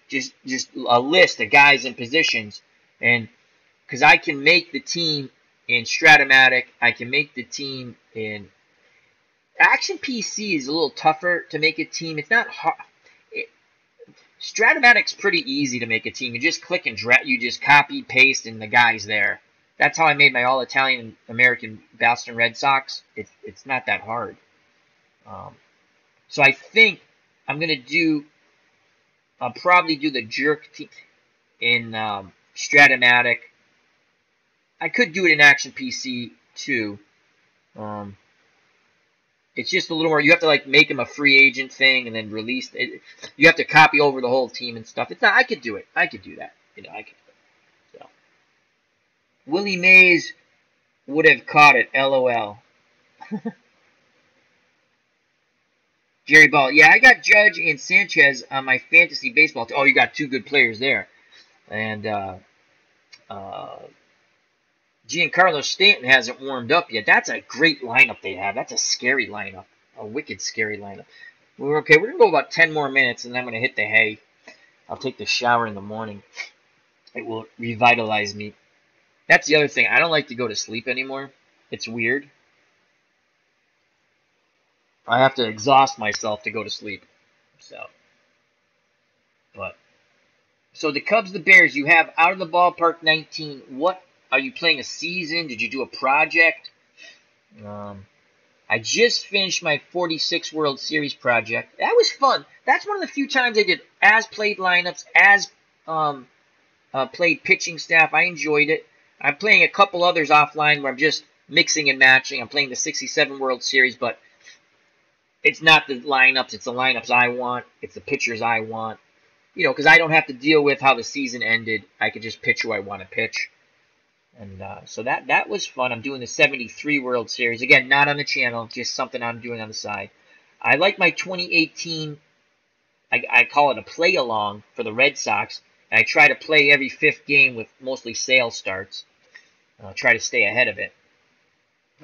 just a list of guys and positions, and because I can make the team in Strat-O-Matic, I can make the team in Action PC is a little tougher to make a team. It's not hard. Strat-O-Matic's pretty easy to make a team. You just click and drag. You just copy, paste, and the guy's there. That's how I made my all-Italian American Boston Red Sox. It's not that hard. So I think I'm going to do... I'll probably do the jerk team in Strat-O-Matic. I could do it in Action PC too. It's just a little more. You have to like make him a free agent thing and then release it. You have to copy over the whole team and stuff. It's not. I could do it. I could do that. I could. So Willie Mays would have caught it. LOL. Jerry Ball. Yeah, I got Judge and Sanchez on my fantasy baseball team. Oh, you got 2 good players there. And Giancarlo Stanton hasn't warmed up yet. That's a great lineup they have. That's a scary lineup. A wicked scary lineup. We're going to go about 10 more minutes, and then I'm going to hit the hay. I'll take the shower in the morning. It will revitalize me. That's the other thing. I don't like to go to sleep anymore. It's weird. I have to exhaust myself to go to sleep. So the Cubs, the Bears, you have out of the ballpark 19. What are you playing a season? Did you do a project? I just finished my 46 World Series project. That was fun. That's one of the few times I did as played lineups, as played pitching staff. I enjoyed it. I'm playing a couple others offline where I'm just mixing and matching. I'm playing the 67 World Series, but it's not the lineups. It's the lineups I want. It's the pitchers I want. You know, because I don't have to deal with how the season ended. I can just pitch who I want to pitch. And so that was fun. I'm doing the 73 World Series. Again, not on the channel, just something I'm doing on the side. I like my 2018, I call it a play-along for the Red Sox. And I try to play every fifth game with mostly sale starts. Try to stay ahead of it.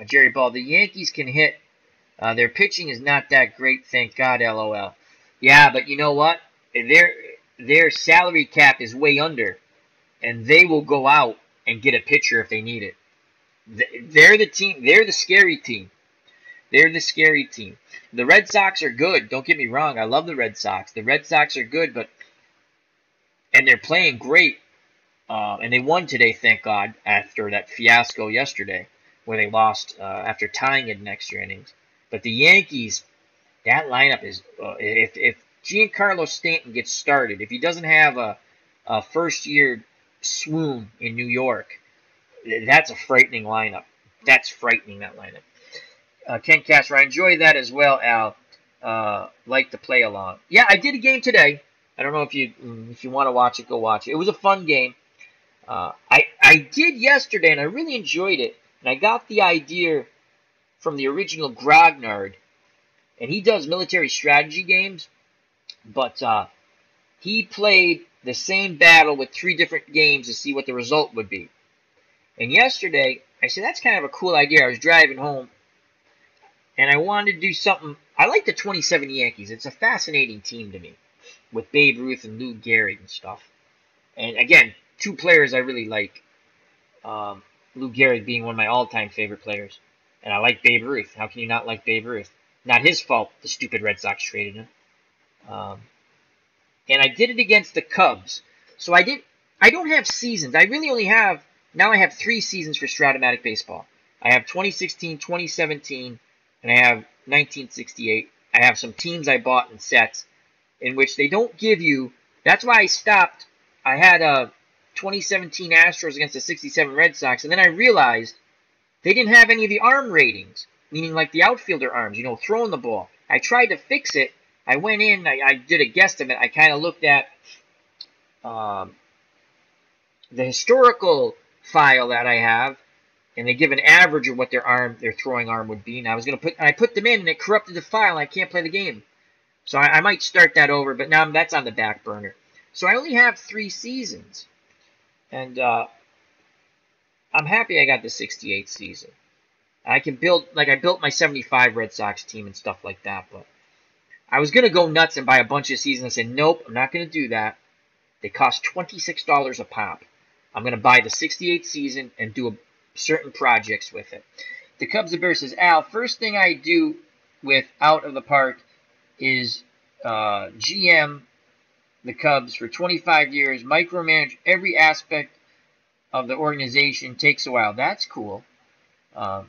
Jerry Ball, the Yankees can hit. Their pitching is not that great, thank God, LOL. Yeah, but you know what? Their salary cap is way under, and they will go out and get a pitcher if they need it. They're the team. They're the scary team. They're the scary team. The Red Sox are good. Don't get me wrong. I love the Red Sox. The Red Sox are good, and they're playing great. And they won today, thank God, after that fiasco yesterday, where they lost after tying it in extra innings. But the Yankees, that lineup is if Giancarlo Stanton gets started, if he doesn't have a first-year swoon in New York, that's a frightening lineup. That's frightening, that lineup. Ken Castro, I enjoy that as well, Al. Like to play along. Yeah, I did a game today. I don't know if you want to watch it, go watch it. It was a fun game. I did yesterday, and I really enjoyed it. And I got the idea from the original Grognard, and he does military strategy games, but he played the same battle with 3 different games to see what the result would be. And yesterday, I said, that's kind of a cool idea. I was driving home, and I wanted to do something. I like the 27 Yankees. It's a fascinating team to me, with Babe Ruth and Lou Gehrig and stuff. And again, 2 players I really like. Lou Gehrig being one of my all-time favorite players. And I like Babe Ruth. How can you not like Babe Ruth? Not his fault the stupid Red Sox traded him. And I did it against the Cubs. So I don't have seasons. I really only have, now I have 3 seasons for Strat-O-Matic Baseball. I have 2016, 2017, and I have 1968. I have some teams I bought in sets in which they don't give you, that's why I stopped. I had a 2017 Astros against the 67 Red Sox, and then I realized they didn't have any of the arm ratings, meaning like the outfielder arms, you know, throwing the ball. I tried to fix it. I went in, I did a guesstimate. I kind of looked at the historical file that I have, and they give an average of what their throwing arm would be. And I put them in, and it corrupted the file, and I can't play the game. So I might start that over, but now that's on the back burner. So I only have 3 seasons, and I'm happy I got the 68 season. I can build, like I built my 75 Red Sox team and stuff like that, but I was going to go nuts and buy a bunch of seasons. I said, nope, I'm not going to do that. They cost $26 a pop. I'm going to buy the 68 season and do certain projects with it. The Cubs and Bears says, Al, first thing I do with Out of the Park is GM the Cubs for 25 years, micromanage every aspect of the organization, takes a while. That's cool. And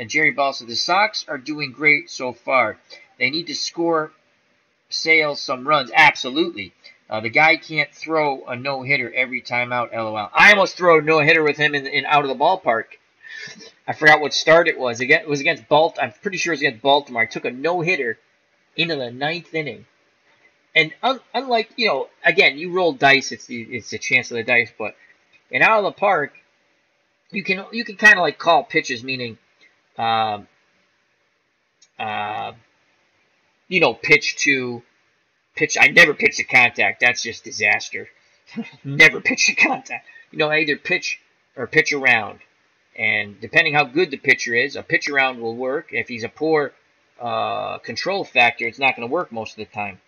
Jerry Ball said, the Sox are doing great so far. They need to score Sales some runs. Absolutely. The guy can't throw a no-hitter every time out, LOL. I almost threw a no-hitter with him in Out of the Ballpark. I forgot what start it was. It was against Baltimore. I'm pretty sure it was against Baltimore. I took a no-hitter into the 9th inning. And unlike, you know, again, you roll dice. It's the chance of the dice. But in Out of the Park, you can kind of like call pitches, meaning, you know, pitch. I never pitch to contact. That's just disaster. Never pitch to contact. You know, I either pitch or pitch around. And depending how good the pitcher is, a pitch around will work. If he's a poor control factor, it's not going to work most of the time.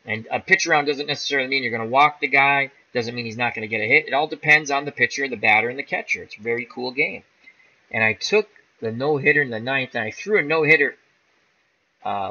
And a pitch around doesn't necessarily mean you're going to walk the guy. Doesn't mean he's not going to get a hit. It all depends on the pitcher, the batter, and the catcher. It's a very cool game. And I took the no-hitter in the ninth, and I threw a no-hitter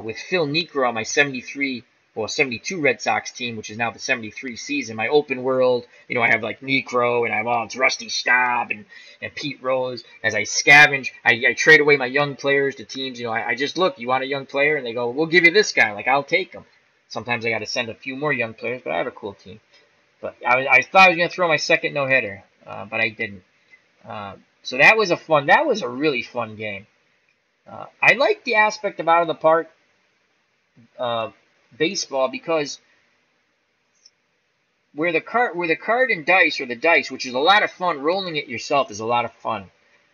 with Phil Niekro on my 72 Red Sox team, which is now the 73 season. My open world, I have like Niekro, and I have it's Rusty Staub and Pete Rose. As I scavenge, I trade away my young players to teams. I just look, you want a young player? And they go, we'll give you this guy. Like, I'll take him. Sometimes I got to send a few more young players, but I have a cool team. But I thought I was going to throw my second no-hitter, but I didn't. So that was a really fun game. I like the aspect of out of the park baseball because where the card and dice, or the dice, which is a lot of fun, rolling it yourself is a lot of fun.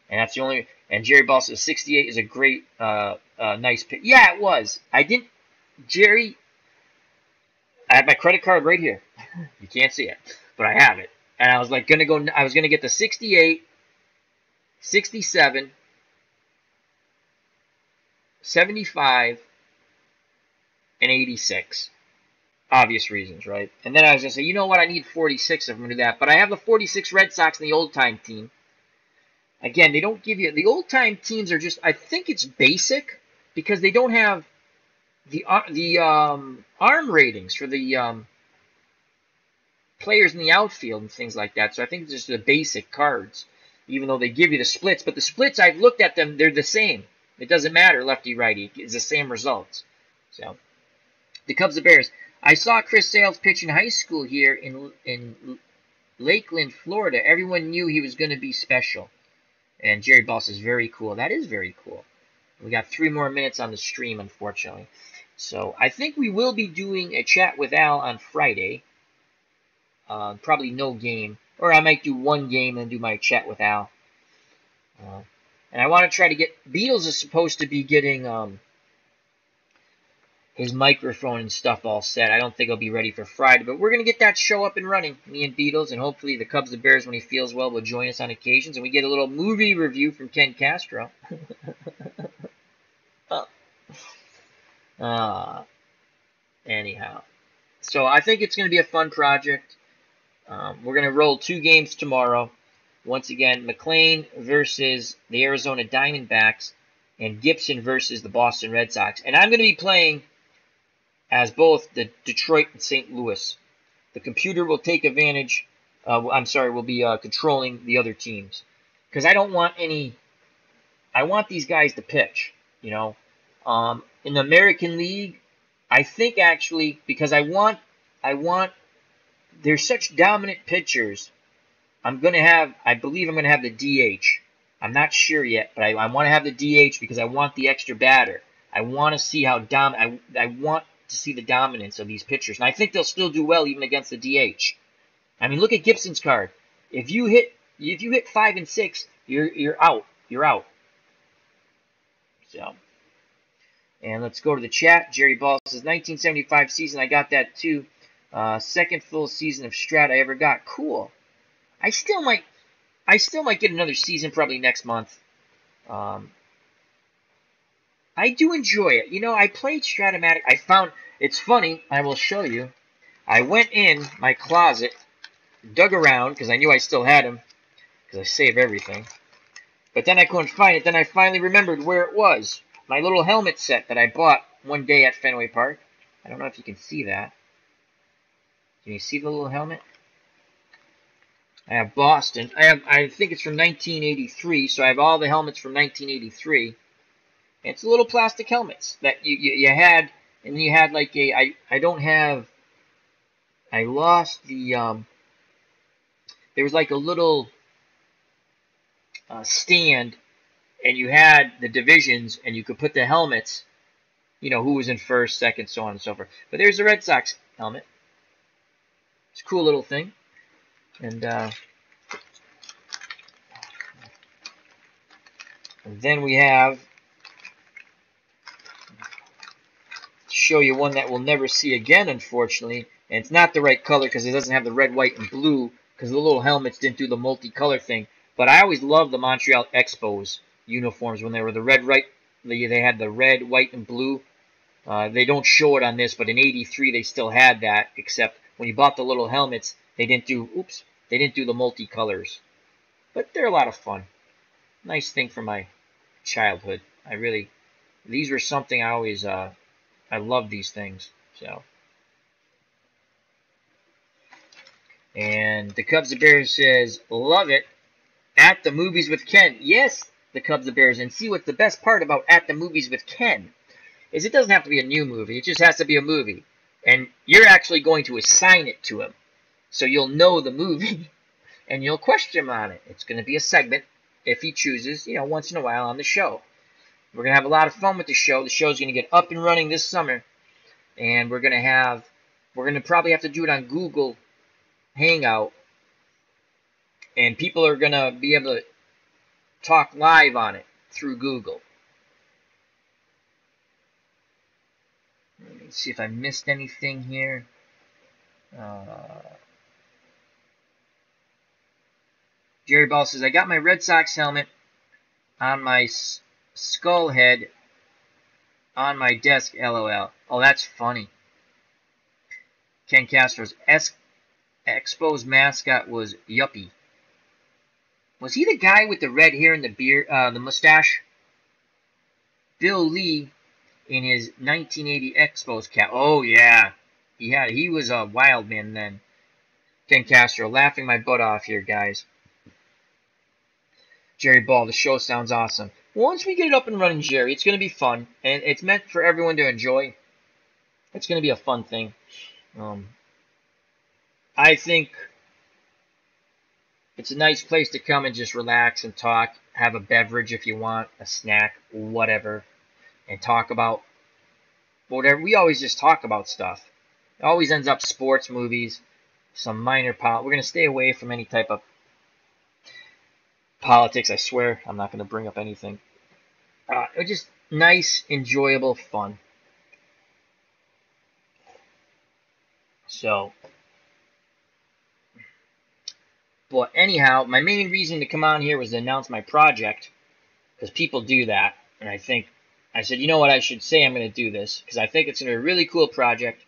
And that's the only. And Jerry Ball says 68 is a great, nice pick. Yeah, it was. Jerry. I have my credit card right here. You can't see it, but I have it. And I was like I was gonna get the 68, 67, 75, and 86. Obvious reasons, right? And then I was gonna say, you know what? I need 46 if I'm gonna do that. But I have the 46 Red Sox in the old time team. Again, they don't give you the old time teams are just. I think it's basic because they don't have the arm ratings for the players in the outfield and things like that. So I think it's just the basic cards, even though they give you the splits. But the splits, I've looked at them, they're the same. It doesn't matter lefty righty. It's the same results. So the Cubs and Bears. I saw Chris Sales pitch in high school here in Lakeland, Florida. Everyone knew he was going to be special. And Jerry Boss is very cool. That is very cool. We got 3 more minutes on the stream, unfortunately. So I think we will be doing a chat with Al on Friday. Probably no game. Or I might do one game and do my chat with Al. And I want to try to get... Beatles is supposed to be getting his microphone and stuff all set. I don't think he'll be ready for Friday. But we're going to get that show up and running. Me and Beatles. And hopefully the Cubs and Bears, when he feels well, will join us on occasions. And we get a little movie review from Ken Castro. Anyhow, so I think it's going to be a fun project. We're going to roll 2 games tomorrow. Once again, McLain versus the Arizona Diamondbacks and Gibson versus the Boston Red Sox. And I'm going to be playing as both the Detroit and St. Louis. The computer will take advantage. Will be controlling the other teams because I don't want any. I want these guys to pitch. In the American League, I think actually because I want they're such dominant pitchers. I believe I'm going to have the DH. I'm not sure yet, but I want to have the DH because I want the extra batter. I want to see how I want to see the dominance of these pitchers, and I think they'll still do well even against the DH. I mean, look at Gibson's card. If you hit 5 and 6, you're out. You're out. So. And let's go to the chat. Jerry Ball says, 1975 season, I got that too. Second full season of Strat I ever got. Cool. I still might get another season probably next month. I do enjoy it. I played Strat-O-Matic. I found, it's funny, I will show you. I went in my closet, dug around, because I knew I still had them, because I save everything. But then I couldn't find it. Then I finally remembered where it was. My little helmet set that I bought one day at Fenway Park. I don't know if you can see that. Can you see the little helmet? I have Boston. I think it's from 1983, so I have all the helmets from 1983. And it's little plastic helmets that you had, and you had like I lost the there was like a little stand. And you had the divisions, and you could put the helmets, who was in first, second, so on and so forth. But there's the Red Sox helmet. It's a cool little thing. And then we have, to show you one that we'll never see again, unfortunately. And it's not the right color because it doesn't have the red, white, and blue because the little helmets didn't do the multicolor thing. But I always loved the Montreal Expos uniforms when they were the red, right? They had the red, white, and blue. They don't show it on this, but in '83 they still had that. Except when you bought the little helmets, they didn't do. Oops, they didn't do the multicolors. But they're a lot of fun. Nice thing from my childhood. These were something I always, I loved these things. So. And the Cubs the Bears says, love it. At the Movies with Ken. Yes, the Cubs the Bears. And see what's the best part about At the Movies with Ken is it doesn't have to be a new movie. It just has to be a movie. And you're actually going to assign it to him. So you'll know the movie and you'll question him on it. It's going to be a segment if he chooses, once in a while on the show. We're going to have a lot of fun with the show. The show's going to get up and running this summer. And we're going to probably have to do it on Google Hangout, and people are going to be able to talk live on it through Google. Let me see if I missed anything here. Jerry Ball says, I got my Red Sox helmet on my skull head on my desk, LOL. Oh, that's funny. Ken Castro's Expos mascot was Yuppie. Was he the guy with the red hair and the beard, the mustache? Bill Lee in his 1980 Expos cap. Oh yeah, he was a wild man then. Ken Castro, laughing my butt off here, guys. Jerry Ball, the show sounds awesome. Once we get it up and running, Jerry, it's going to be fun, and it's meant for everyone to enjoy. It's going to be a fun thing. I think it's a nice place to come and just relax and talk, have a beverage if you want, a snack, whatever, and talk about whatever. We always just talk about stuff. It always ends up sports, movies, some minor We're going to stay away from any type of politics, I swear. I'm not going to bring up anything. It was just nice, enjoyable fun. So... But anyhow, my main reason to come on here was to announce my project, because people do that, and I said, you know what, I should say I'm going to do this, because I think it's going to be a really cool project.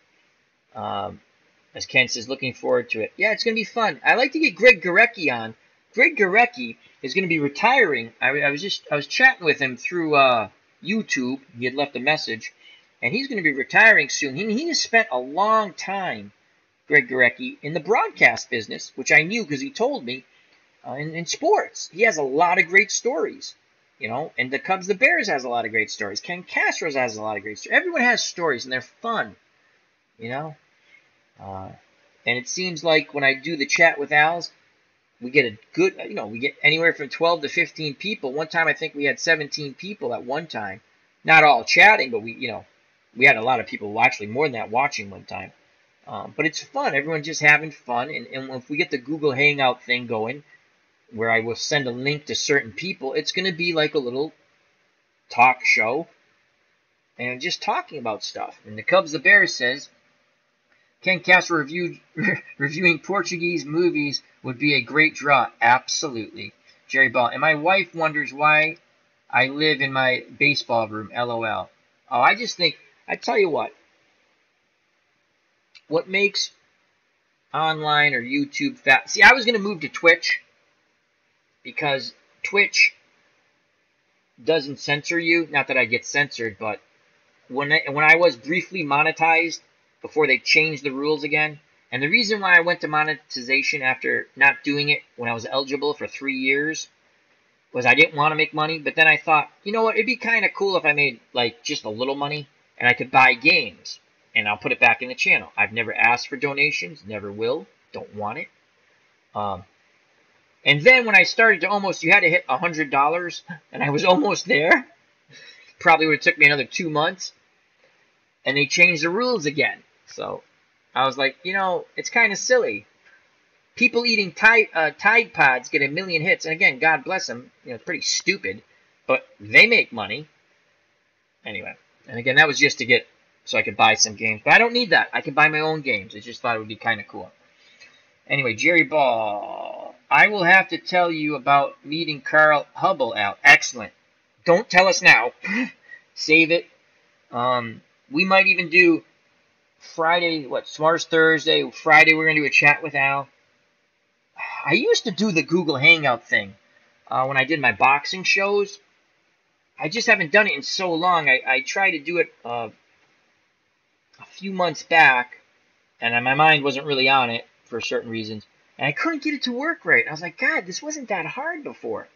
As Ken says, looking forward to it. Yeah, it's going to be fun. I like to get Greg Gurecki on. Greg Gurecki is going to be retiring. I was chatting with him through YouTube. He had left a message, and he's going to be retiring soon. He has spent a long time, Greg Gurecki, in the broadcast business, which I knew because he told me, in sports. He has a lot of great stories, and the Cubs, the Bears has a lot of great stories. Ken Castro's has a lot of great stories. Everyone has stories, and they're fun, and it seems like when I do the chat with Al's, we get a good, we get anywhere from 12 to 15 people. One time I think we had 17 people at one time. Not all chatting, but we had a lot of people, actually more than that, watching one time. But it's fun. Everyone's just having fun. And if we get the Google Hangout thing going, where I will send a link to certain people, it's going to be like a little talk show. And just talking about stuff. And the Cubs, the Bears says, Ken Castro reviewing Portuguese movies would be a great draw. Absolutely. Jerry Ball. And my wife wonders why I live in my baseball room. LOL. Oh, I just think, I tell you what makes online or YouTube fat? See, I was going to move to Twitch because Twitch doesn't censor you. Not that I get censored, but when I was briefly monetized before they changed the rules again, and the reason why I went to monetization after not doing it when I was eligible for 3 years was I didn't want to make money. But then I thought, you know what, it'd be kind of cool if I made like just a little money and I could buy games. And I'll put it back in the channel. I've never asked for donations. Never will. Don't want it. And then when I started to you had to hit $100. And I was almost there. Probably would have took me another 2 months. And they changed the rules again. So I was like, it's kind of silly. People eating Tide Pods get 1 million hits. And again, God bless them. It's pretty stupid. But they make money. Anyway. And again, that was just to get... so I could buy some games. But I don't need that. I can buy my own games. I just thought it would be kind of cool. Anyway, Jerry Ball. I will have to tell you about meeting Carl Hubble out. Excellent. Don't tell us now. Save it. We might even do Friday, tomorrow's Thursday. Friday we're going to do a chat with Al. I used to do the Google Hangout thing when I did my boxing shows. I just haven't done it in so long. I tried to do it a few months back, and my mind wasn't really on it for certain reasons. And I couldn't get it to work right. I was like, God, this wasn't that hard before.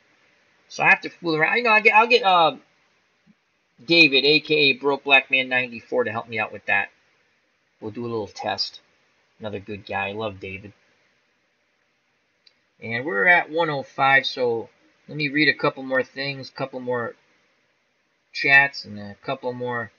So I have to fool around. I know I'll get David, a.k.a. Broke Black Man 94, to help me out with that. We'll do a little test. Another good guy. I love David. And we're at 105, so let me read a couple more things, a couple more chats, and a couple more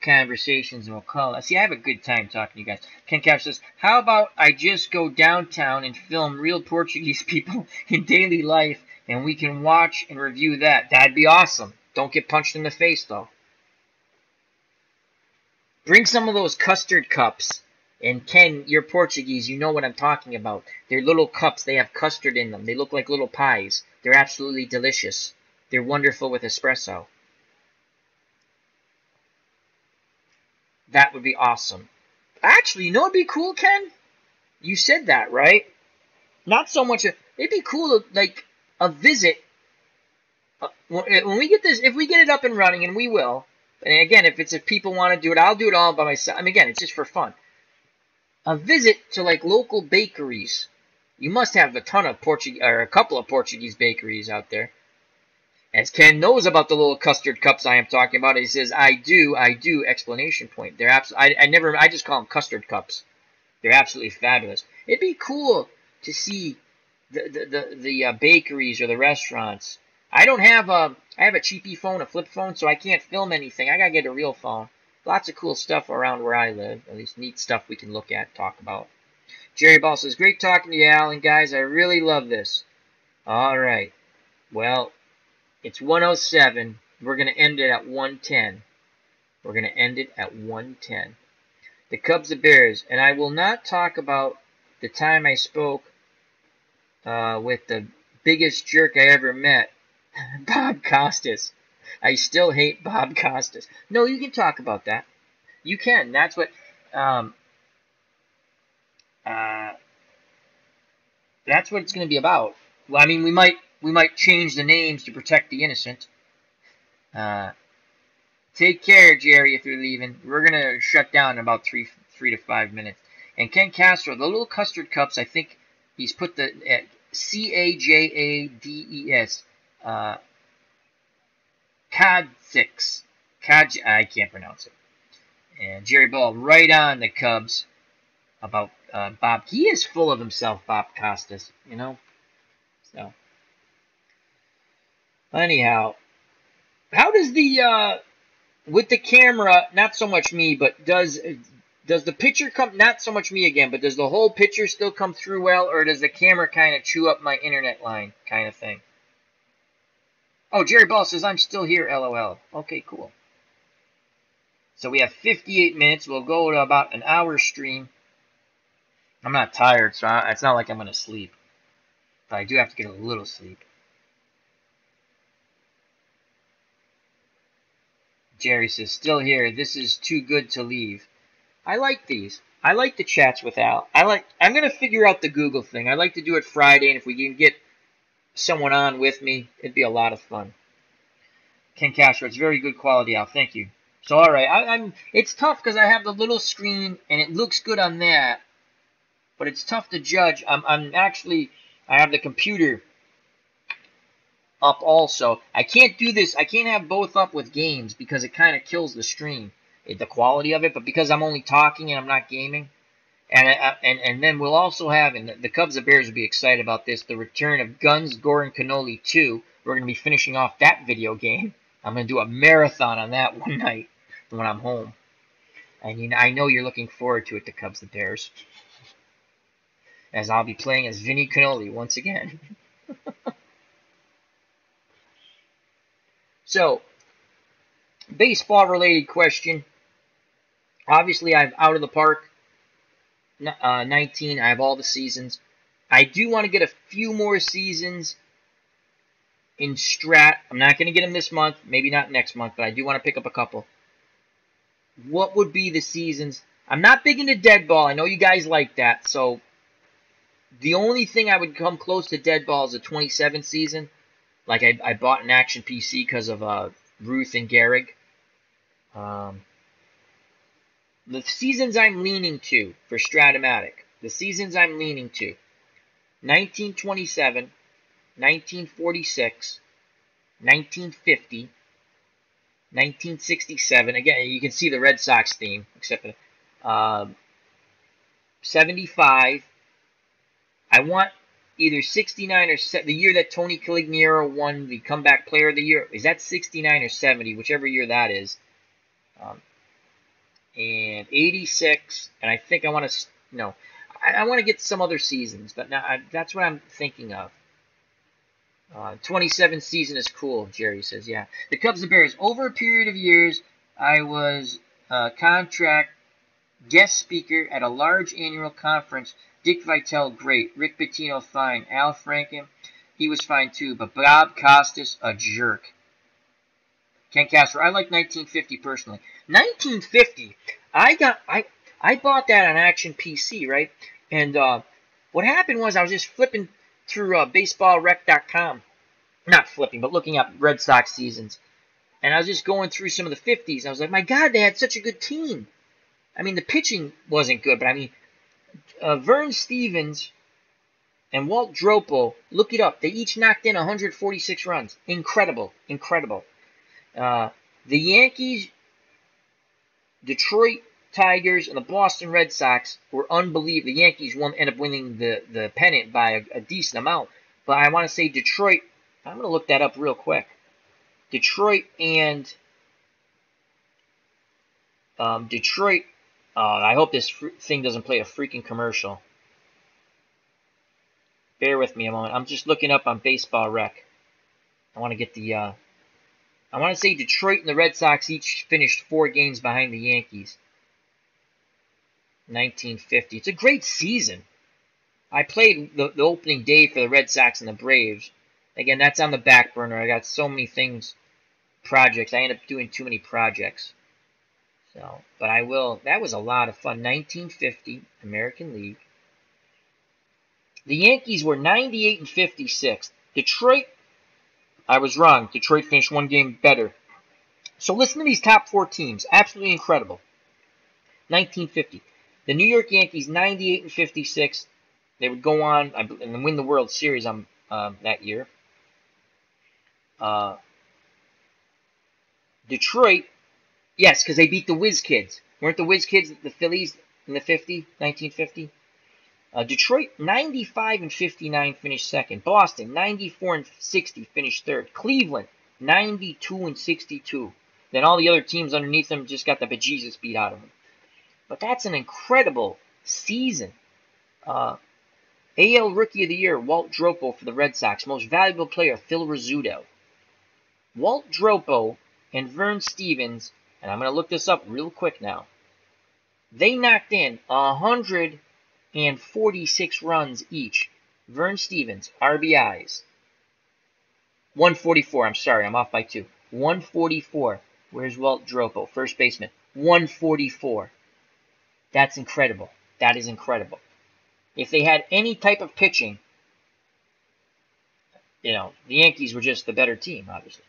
conversations, and we'll call it. See, I have a good time talking to you guys. Ken Cash says, how about I just go downtown and film real Portuguese people in daily life, and we can watch and review that? That'd be awesome. Don't get punched in the face, though. Bring some of those custard cups. And Ken, you're Portuguese. You know what I'm talking about. They're little cups. They have custard in them. They look like little pies. They're absolutely delicious. They're wonderful with espresso. That would be awesome. Actually, you know what would be cool, Ken? You said that, right? Not so much. It'd be cool, like a visit. When we get this, if we get it up and running, and we will. And again, if people want to do it, I'll do it all by myself. I mean, again, it's just for fun. A visit to like local bakeries. You must have a ton of Portuguese, or a couple of Portuguese bakeries out there. As Ken knows about the little custard cups I am talking about, he says, I do, exclamation point. They're I just call them custard cups. They're absolutely fabulous. It'd be cool to see the bakeries or the restaurants. I have a cheapy phone, a flip phone, so I can't film anything. I gotta get a real phone. Lots of cool stuff around where I live. At least neat stuff we can look at, talk about. Jerry Ball says, great talking to you, Alan. Guys, I really love this. All right. Well, it's 107. We're going to end it at 110. We're going to end it at 110. The Cubs and Bears. And I will not talk about the time I spoke with the biggest jerk I ever met, Bob Costas. I still hate Bob Costas. No, you can talk about that. You can. That's what it's going to be about. Well, I mean, we might change the names to protect the innocent. Take care, Jerry, if you're leaving. We're going to shut down in about 3 to 5 minutes. And Ken Castro, the little custard cups, I think he's put the C-A-J-A-D-E-S. Cod6. I can't pronounce it. And Jerry Ball, right on the Cubs about Bob. He is full of himself, Bob Costas, you know? So, anyhow, how does the, with the camera, not so much me, but does the picture come, not so much me again, but does the whole picture still come through well, or does the camera kind of chew up my internet line kind of thing? Oh, Jerry Ball says, I'm still here, LOL. Okay, cool. So we have 58 minutes. We'll go to about an hour stream. I'm not tired, so it's not like I'm going to sleep. But I do have to get a little sleep. Jerry says, still here. This is too good to leave. I like these. I like the chats with Al. I'm going to figure out the Google thing. I like to do it Friday, and if we can get someone on with me, it'd be a lot of fun. Ken Castro, it's very good quality, Al. Thank you. So, all right, it's tough because I have the little screen and it looks good on that, but it's tough to judge. I have the computer up also. I can't do this. I can't have both up with games because it kind of kills the stream, the quality of it. But because I'm only talking and I'm not gaming, and then we'll also have, and the Cubs and Bears will be excited about this, the return of Guns, Gore, and Cannoli 2. We're going to be finishing off that video game. I'm going to do a marathon on that one night when I'm home. And I know you're looking forward to it, the Cubs and Bears. As I'll be playing as Vinny Cannoli once again. So, baseball-related question. Obviously, I'm out of the park. 19, I have all the seasons. I do want to get a few more seasons in Strat. I'm not going to get them this month, maybe not next month, but I do want to pick up a couple. What would be the seasons? I'm not big into dead ball. I know you guys like that, so the only thing I would come close to dead ball is the 27th season. Like I bought an Action PC because of Ruth and Gehrig. The seasons I'm leaning to for Strat-O-Matic, the seasons I'm leaning to, 1927, 1946, 1950, 1967. Again, you can see the Red Sox theme, except for 75. I want either 69 or the year that Tony Caligiero won the Comeback Player of the Year. Is that 69 or 70, whichever year that is. And 86, and I think I want to, no, I want to get some other seasons, but now that's what I'm thinking of. 27th season is cool, Jerry says, yeah. The Cubs and Bears, over a period of years, I was contract guest speaker at a large annual conference. Dick Vitale, great. Rick Pitino, fine. Al Franken, he was fine too. But Bob Costas, a jerk. Ken Castro, I like 1950 personally. 1950, I bought that on Action PC, right? And what happened was I was just flipping through baseballrec.com. Not flipping, but looking up Red Sox seasons. And I was just going through some of the 50s. I was like, my God, they had such a good team. I mean, the pitching wasn't good, but I mean, Vern Stevens and Walt Dropo, look it up. They each knocked in 146 runs. Incredible, incredible. The Yankees, Detroit Tigers, and the Boston Red Sox were unbelievable. The Yankees ended up winning the pennant by a decent amount. But I want to say Detroit, I'm going to look that up real quick. Detroit and I hope this thing doesn't play a freaking commercial. Bear with me a moment. I'm just looking up on Baseball Rec. I want to get the, I want to say Detroit and the Red Sox each finished 4 games behind the Yankees. 1950. It's a great season. I played the opening day for the Red Sox and the Braves. Again, that's on the back burner. I got so many things, projects. I end up doing too many projects. So, but I will. That was a lot of fun. 1950 American League. The Yankees were 98 and 56. Detroit, I was wrong. Detroit finished 1 game better. So listen to these top 4 teams. Absolutely incredible. 1950. The New York Yankees, 98 and 56. They would go on and win the World Series that year. Detroit, yes, because they beat the Whiz Kids. Weren't the Whiz Kids the Phillies in the 1950? Detroit, 95 and 59 finished second. Boston, 94 and 60 finished third. Cleveland, 92 and 62. Then all the other teams underneath them just got the bejesus beat out of them. But that's an incredible season. AL Rookie of the Year, Walt Dropo for the Red Sox. Most Valuable Player, Phil Rizzuto. Walt Dropo and Vern Stevens, and I'm going to look this up real quick now. They knocked in 146 runs each. Vern Stevens, RBIs. 144, I'm sorry, I'm off by 2. 144. Where's Walt Dropo? First baseman. 144. That's incredible. That is incredible. If they had any type of pitching, the Yankees were just the better team, obviously.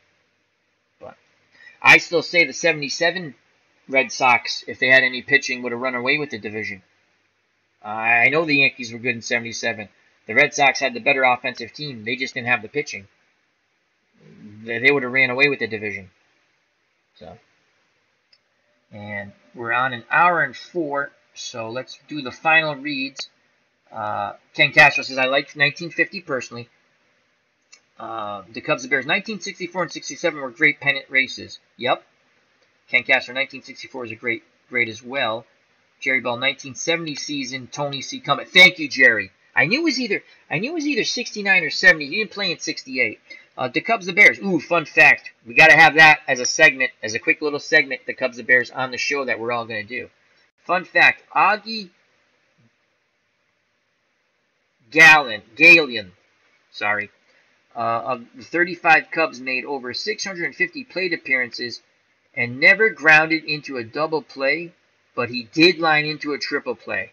But I still say the 77 Red Sox, if they had any pitching, would have run away with the division. I know the Yankees were good in 77. The Red Sox had the better offensive team. They just didn't have the pitching. They would have ran away with the division. So, and we're on an hour and 4, so let's do the final reads. Ken Castro says, I like 1950 personally. The Cubs and Bears, 1964 and 67 were great pennant races. Yep. Ken Castro, 1964 is a great as well. Jerry Bell, 1970 season, Tony C. Cummett. Thank you, Jerry. I knew it was either 69 or 70. He didn't play in 68. The Cubs and Bears. Ooh, fun fact. We got to have that as a segment, as a quick little segment, the Cubs and Bears on the show that we're all going to do. Fun fact, Augie Galen, sorry. Of the 35 Cubs made over 650 plate appearances and never grounded into a double play, but he did line into a triple play.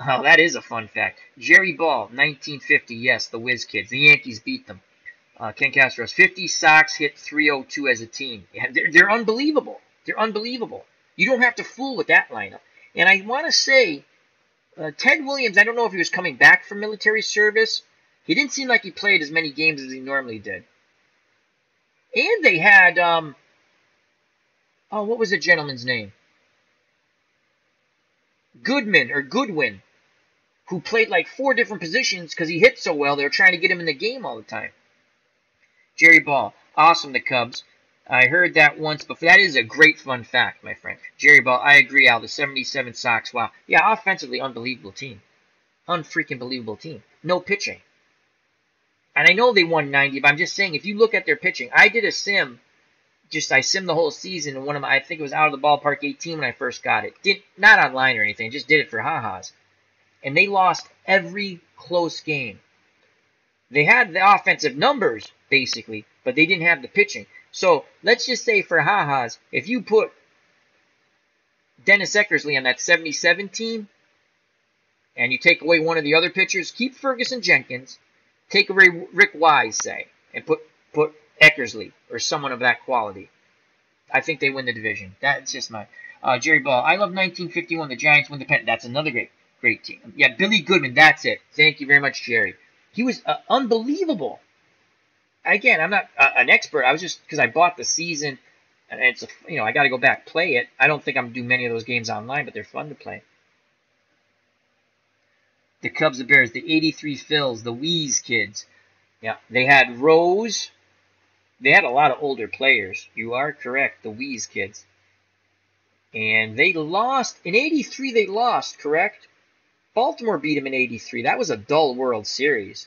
Oh, that is a fun fact. Jerry Ball, 1950, yes, the Whiz Kids. The Yankees beat them. Ken Castros, 50 Sox hit 302 as a team. Yeah, they're unbelievable. They're unbelievable. You don't have to fool with that lineup. And I want to say, Ted Williams, I don't know if he was coming back from military service. He didn't seem like he played as many games as he normally did. And they had, what was the gentleman's name? Goodwin, who played like 4 different positions because he hit so well. They were trying to get him in the game all the time. Jerry Ball, awesome, the Cubs. I heard that once before. That is a great fun fact, my friend. Jerry Ball, I agree, Al. The 77 Sox, wow. Yeah, offensively, unbelievable team. Unfreaking believable team. No pitching. And I know they won 90, but I'm just saying, if you look at their pitching, I did a sim. I simmed the whole season, and I think it was Out of the Ballpark 18 when I first got it. Not online or anything, just did it for ha-has. And they lost every close game. They had the offensive numbers, basically, but they didn't have the pitching. So let's just say for ha-has, if you put Dennis Eckersley on that 77 team, and you take away one of the other pitchers, keep Ferguson Jenkins, take away Rick Wise, say, and put Eckersley or someone of that quality, I think they win the division. That's just my... Jerry Ball, I love 1951. The Giants win the pennant. That's another great team. Yeah, Billy Goodman, that's it. Thank you very much, Jerry. He was unbelievable. Again, I'm not an expert. I was just because I bought the season, and it's I got to go back play it. I don't think I'm gonna do many of those games online, but they're fun to play. The Cubs, the Bears, the 83 Phils, the Wheeze Kids. Yeah, they had Rose. They had a lot of older players. You are correct, the Wheeze Kids. And they lost in '83. They lost, correct? Baltimore beat them in '83. That was a dull World Series.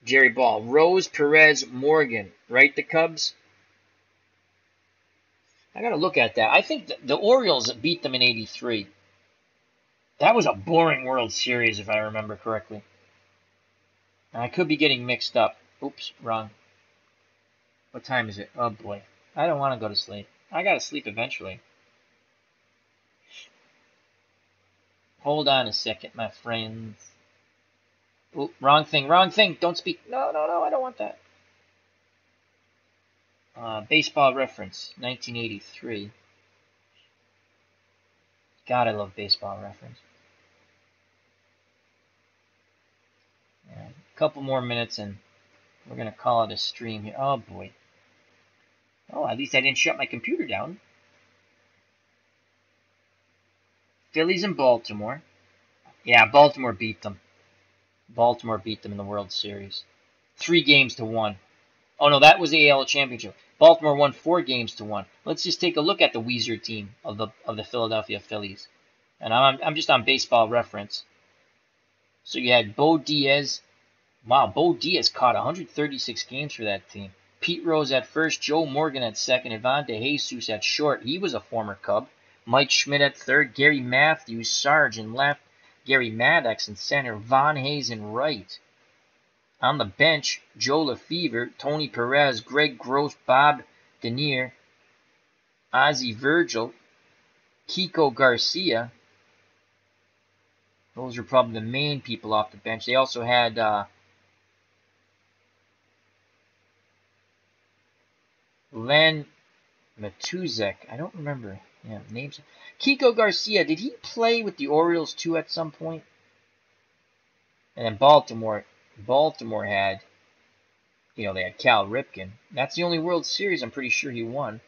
Jerry Ball, Rose, Perez, Morgan, right? The Cubs. I got to look at that. I think the Orioles beat them in '83. That was a boring World Series, if I remember correctly. And I could be getting mixed up. Oops, wrong. What time is it? Oh, boy. I don't want to go to sleep. I got to sleep eventually. Hold on a second, my friends. Oop, wrong thing. Don't speak. No, I don't want that. Baseball Reference, 1983. God, I love Baseball Reference. Yeah, a couple more minutes and we're going to call it a stream here. Oh, boy. Oh, at least I didn't shut my computer down. Phillies and Baltimore. Yeah, Baltimore beat them. Baltimore beat them in the World Series. 3-1. Oh, no, that was the AL Championship. Baltimore won 4-1. Let's just take a look at the Weezer team of the Philadelphia Phillies. And I'm just on Baseball Reference. So you had Bo Diaz. Wow, Bo Diaz caught 136 games for that team. Pete Rose at first, Joe Morgan at second, Ivan DeJesus at short. He was a former Cub. Mike Schmidt at third, Gary Matthews, Sarge in left, Gary Maddox in center, Von Hayes in right. On the bench, Joe Lefevre, Tony Perez, Greg Gross, Bob Denier, Ozzie Virgil, Kiko Garcia. Those are probably the main people off the bench. They also had Len Matuzek. I don't remember names. Kiko Garcia, did he play with the Orioles too at some point? And then Baltimore had, they had Cal Ripken. That's the only World Series I'm pretty sure he won.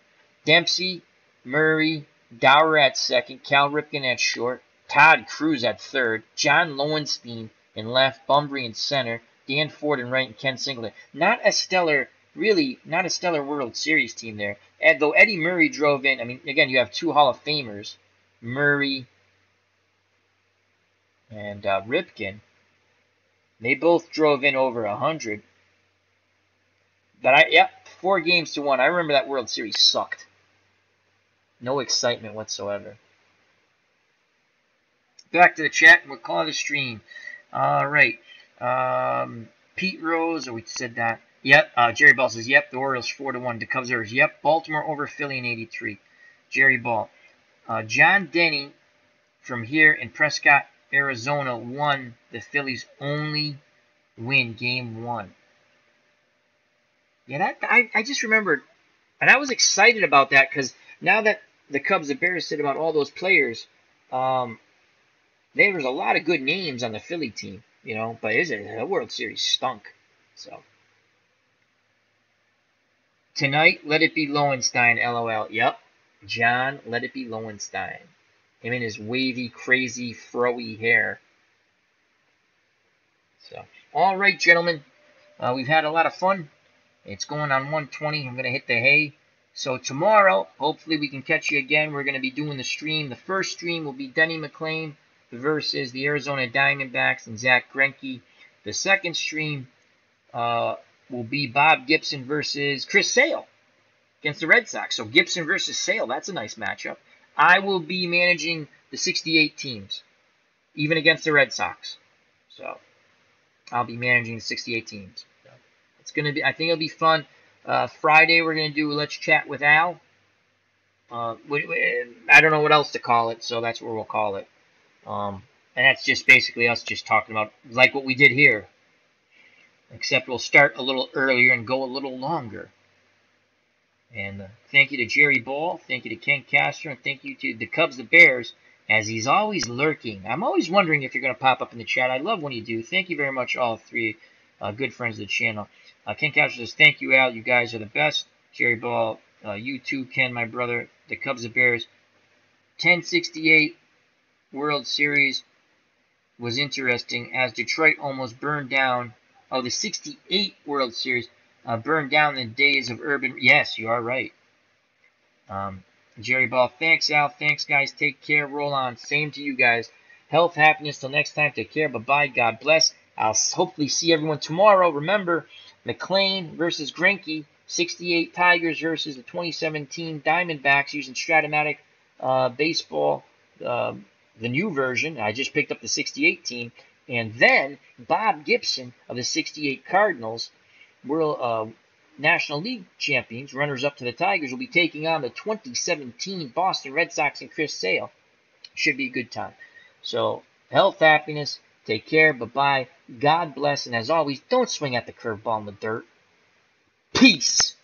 Dempsey, Murray, Dower at second, Cal Ripken at short, Todd Cruz at third, John Lowenstein in left, Bumbry in center, Dan Ford in right, and Ken Singleton. Not a stellar World Series team there. And though Eddie Murray drove in, again, you have 2 Hall of Famers, Murray and Ripken. They both drove in over 100. But 4-1. I remember that World Series sucked. No excitement whatsoever. back to the chat, and we'll call it a stream. All right. Pete Rose, we said that. Yep. Jerry Ball says, yep, the Orioles 4-1. The Cubs are, yep. Baltimore over Philly in 83. Jerry Ball. John Denny from here in Prescott, Arizona, won the Phillies' only win, Game 1. Yeah, I just remembered, and I was excited about that because now that the Cubs and Bears said about all those players, there was a lot of good names on the Philly team, you know, but the World Series stunk. So tonight, let it be Lowenstein, LOL. Yep, John, let it be Lowenstein. Him and his wavy, crazy, fro-y hair. So, all right, gentlemen, we've had a lot of fun. It's going on 1:20. I'm going to hit the hay. So tomorrow, hopefully we can catch you again. We're going to be doing the stream. The first stream will be Denny McLain versus the Arizona Diamondbacks and Zach Greinke. The second stream will be Bob Gibson versus Chris Sale against the Red Sox. So Gibson versus Sale, that's a nice matchup. I will be managing the 68 teams, even against the Red Sox. So I'll be managing the 68 teams. It's going to be, I think it'll be fun. Friday, we're going to do Let's Chat with Al. I don't know what else to call it, so that's what we'll call it. And that's just basically us just talking about, like what we did here. Except we'll start a little earlier and go a little longer. And thank you to Jerry Ball, thank you to Ken Castro, and thank you to the Cubs, the Bears, as he's always lurking. I'm always wondering if you're going to pop up in the chat. I love when you do. Thank you very much, all three good friends of the channel. Ken Castro says, thank you, Al. You guys are the best. Jerry Ball, you too, Ken, my brother. The Cubs, the Bears. 1068 World Series was interesting as Detroit almost burned down. Oh, the 68 World Series burned down the days of urban. Yes, you are right. Jerry Ball, thanks, Al. Thanks, guys. Take care. Roll on. Same to you guys. Health, happiness. Till next time. Take care. Bye-bye. God bless. I'll hopefully see everyone tomorrow. Remember, McLain versus Greinke. 68 Tigers versus the 2017 Diamondbacks using Strat-O-Matic baseball, the new version. I just picked up the 68 team. And then Bob Gibson of the 68 Cardinals, World National League champions, runners-up to the Tigers, will be taking on the 2017 Boston Red Sox and Chris Sale. Should be a good time. So, health, happiness, take care, bye-bye, God bless, and as always, don't swing at the curveball in the dirt. Peace!